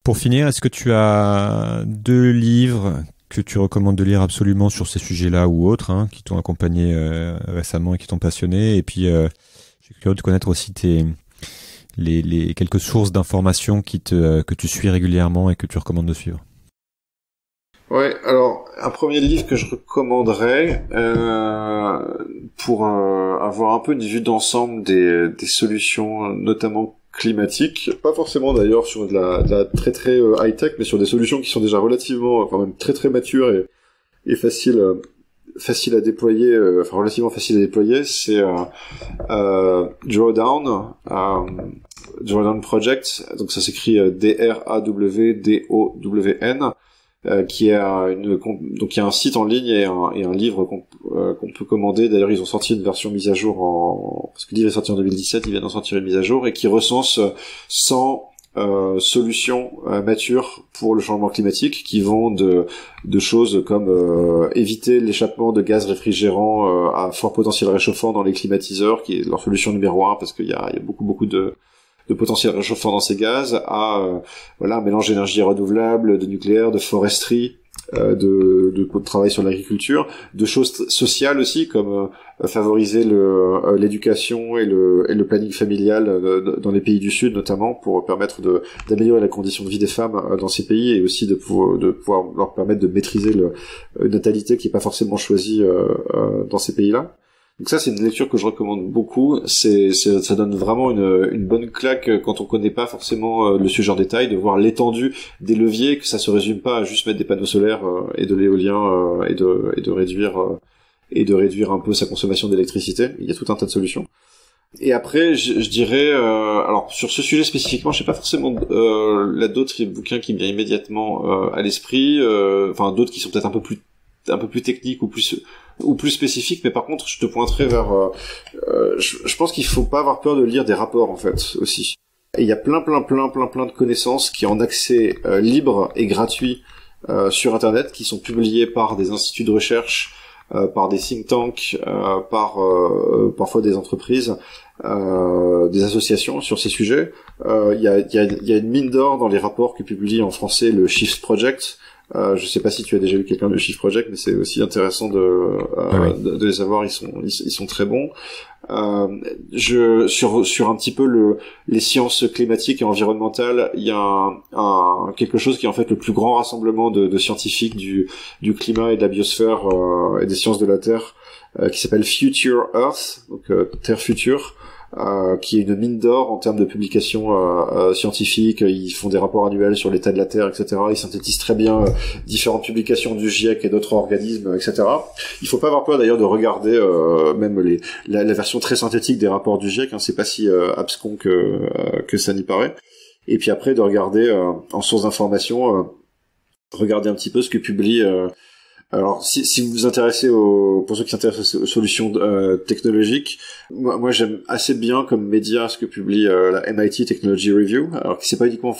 Pour finir, est-ce que tu as 2 livres que tu recommandes de lire absolument sur ces sujets-là ou autres, qui t'ont accompagné récemment et qui t'ont passionné? Et puis, je suis curieux de connaître aussi les quelques sources d'informations que tu suis régulièrement et que tu recommandes de suivre. Ouais, alors un premier livre que je recommanderais pour avoir un peu une vue d'ensemble des solutions, notamment climatiques, pas forcément d'ailleurs sur de la très très high tech, mais sur des solutions qui sont déjà relativement, quand même très très matures et faciles à déployer, relativement faciles à déployer. C'est Drawdown Project, donc ça s'écrit DRAWDOWN. Qui est donc il y a un site en ligne et un livre qu'on peut commander. D'ailleurs, ils ont sorti une version mise à jour parce que le livre est sorti en 2017, ils viennent d'en sortir une mise à jour, et qui recense 100 solutions matures pour le changement climatique, qui vont de choses comme éviter l'échappement de gaz réfrigérants à fort potentiel réchauffant dans les climatiseurs, qui est leur solution numéro 1 parce qu'il y a beaucoup de potentiel réchauffant dans ces gaz, à un mélange d'énergie renouvelable, de nucléaire, de foresterie, de travail sur l'agriculture, de choses sociales aussi, comme favoriser l'éducation et le planning familial dans les pays du Sud, notamment pour permettre d'améliorer la condition de vie des femmes dans ces pays, et aussi de pouvoir leur permettre de maîtriser une natalité qui est pas forcément choisie dans ces pays-là. Donc ça, c'est une lecture que je recommande beaucoup. Ça donne vraiment une bonne claque quand on connaît pas forcément le sujet en détail, de voir l'étendue des leviers, que ça se résume pas à juste mettre des panneaux solaires et de l'éolien et de réduire un peu sa consommation d'électricité. Il y a tout un tas de solutions. Et après, je dirais, alors sur ce sujet spécifiquement, je sais pas forcément d'autres bouquins qui me viennent immédiatement à l'esprit, d'autres qui sont peut-être un peu plus techniques ou plus spécifiques, mais par contre je te pointerai vers je pense qu'il faut pas avoir peur de lire des rapports en fait aussi. Et il y a plein de connaissances qui ont accès libre et gratuit sur internet, qui sont publiées par des instituts de recherche, par des think tanks, par parfois des entreprises, des associations sur ces sujets. Il y a une mine d'or dans les rapports que publie en français le Shift Project. Je sais pas si tu as déjà vu quelqu'un de Shift Project, mais c'est aussi intéressant de les avoir. Ils sont très bons. Sur un petit peu les sciences climatiques et environnementales, il y a quelque chose qui est en fait le plus grand rassemblement de scientifiques du climat et de la biosphère et des sciences de la Terre, qui s'appelle Future Earth, donc Terre future. Qui est une mine d'or en termes de publications scientifiques. Ils font des rapports annuels sur l'état de la Terre, etc. Ils synthétisent très bien différentes publications du GIEC et d'autres organismes, etc. Il faut pas avoir peur d'ailleurs de regarder même la version très synthétique des rapports du GIEC. C'est pas si abscon que ça n'y paraît. Et puis après de regarder en source d'information, regarder un petit peu ce que publie Alors, si vous vous intéressez pour ceux qui s'intéressent aux solutions technologiques, moi j'aime assez bien comme média ce que publie la MIT Technology Review, alors que c'est pas uniquement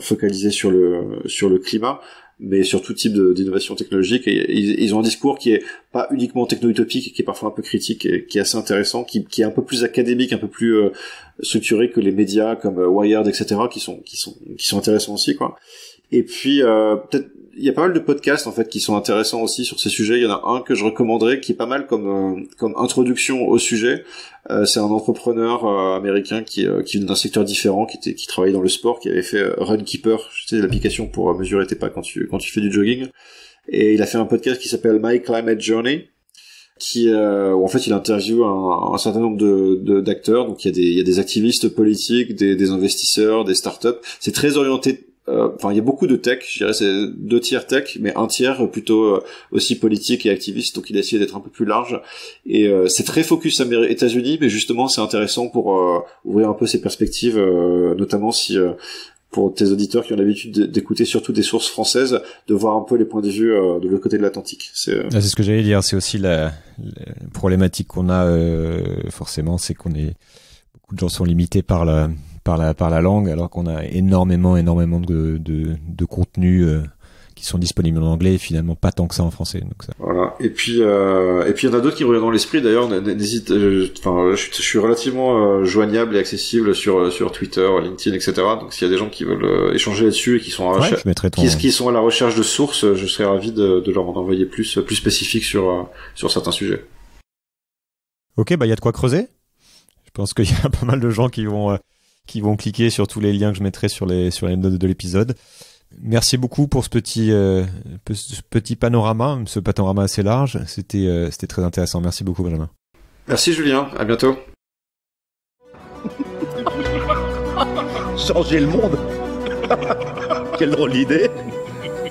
focalisé sur le climat, mais sur tout type d'innovation technologique. Et ils ont un discours qui est pas uniquement techno-utopique, qui est parfois un peu critique, et qui est assez intéressant, qui est un peu plus académique, un peu plus structuré que les médias comme Wired, etc., qui sont intéressants aussi, quoi. Et puis peut-être il y a pas mal de podcasts en fait qui sont intéressants aussi sur ces sujets. Il y en a un que je recommanderais qui est pas mal comme introduction au sujet. C'est un entrepreneur américain qui vient d'un secteur différent, qui travaillait dans le sport, qui avait fait Runkeeper, c'est l'application pour mesurer tes pas quand tu fais du jogging. Et il a fait un podcast qui s'appelle My Climate Journey, où en fait il interviewe un certain nombre d'acteurs. Donc il y a des activistes politiques, des investisseurs, des startups. C'est très orienté. Enfin, il y a beaucoup de tech, je dirais, c'est 2 tiers tech, mais 1 tiers plutôt aussi politique et activiste, donc il a essayé d'être un peu plus large. Et c'est très focus États-Unis, mais justement c'est intéressant pour ouvrir un peu ses perspectives, notamment si pour tes auditeurs qui ont l'habitude d'écouter surtout des sources françaises, de voir un peu les points de vue de l'autre côté de l'Atlantique. C'est ce que j'allais dire, c'est aussi la problématique qu'on a forcément, c'est beaucoup de gens sont limités par la langue, alors qu'on a énormément de contenus qui sont disponibles en anglais et finalement pas tant que ça en français. Donc ça. Voilà. Et puis il y en a d'autres qui reviennent dans l'esprit. D'ailleurs, n'hésite. Je suis relativement joignable et accessible sur Twitter, LinkedIn, etc. Donc s'il y a des gens qui veulent échanger là-dessus et qui sont qui sont à la recherche de sources, je serais ravi de leur en envoyer plus spécifiques sur certains sujets. Ok, il y a de quoi creuser. Je pense qu'il y a pas mal de gens qui vont cliquer sur tous les liens que je mettrai sur les notes de l'épisode. Merci beaucoup pour ce petit panorama, ce panorama assez large. C'était très intéressant. Merci beaucoup, Benjamin. Merci, Julien. À bientôt. Changer le monde. Quelle drôle d'idée.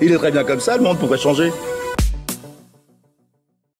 Il est très bien comme ça, le monde pourrait changer.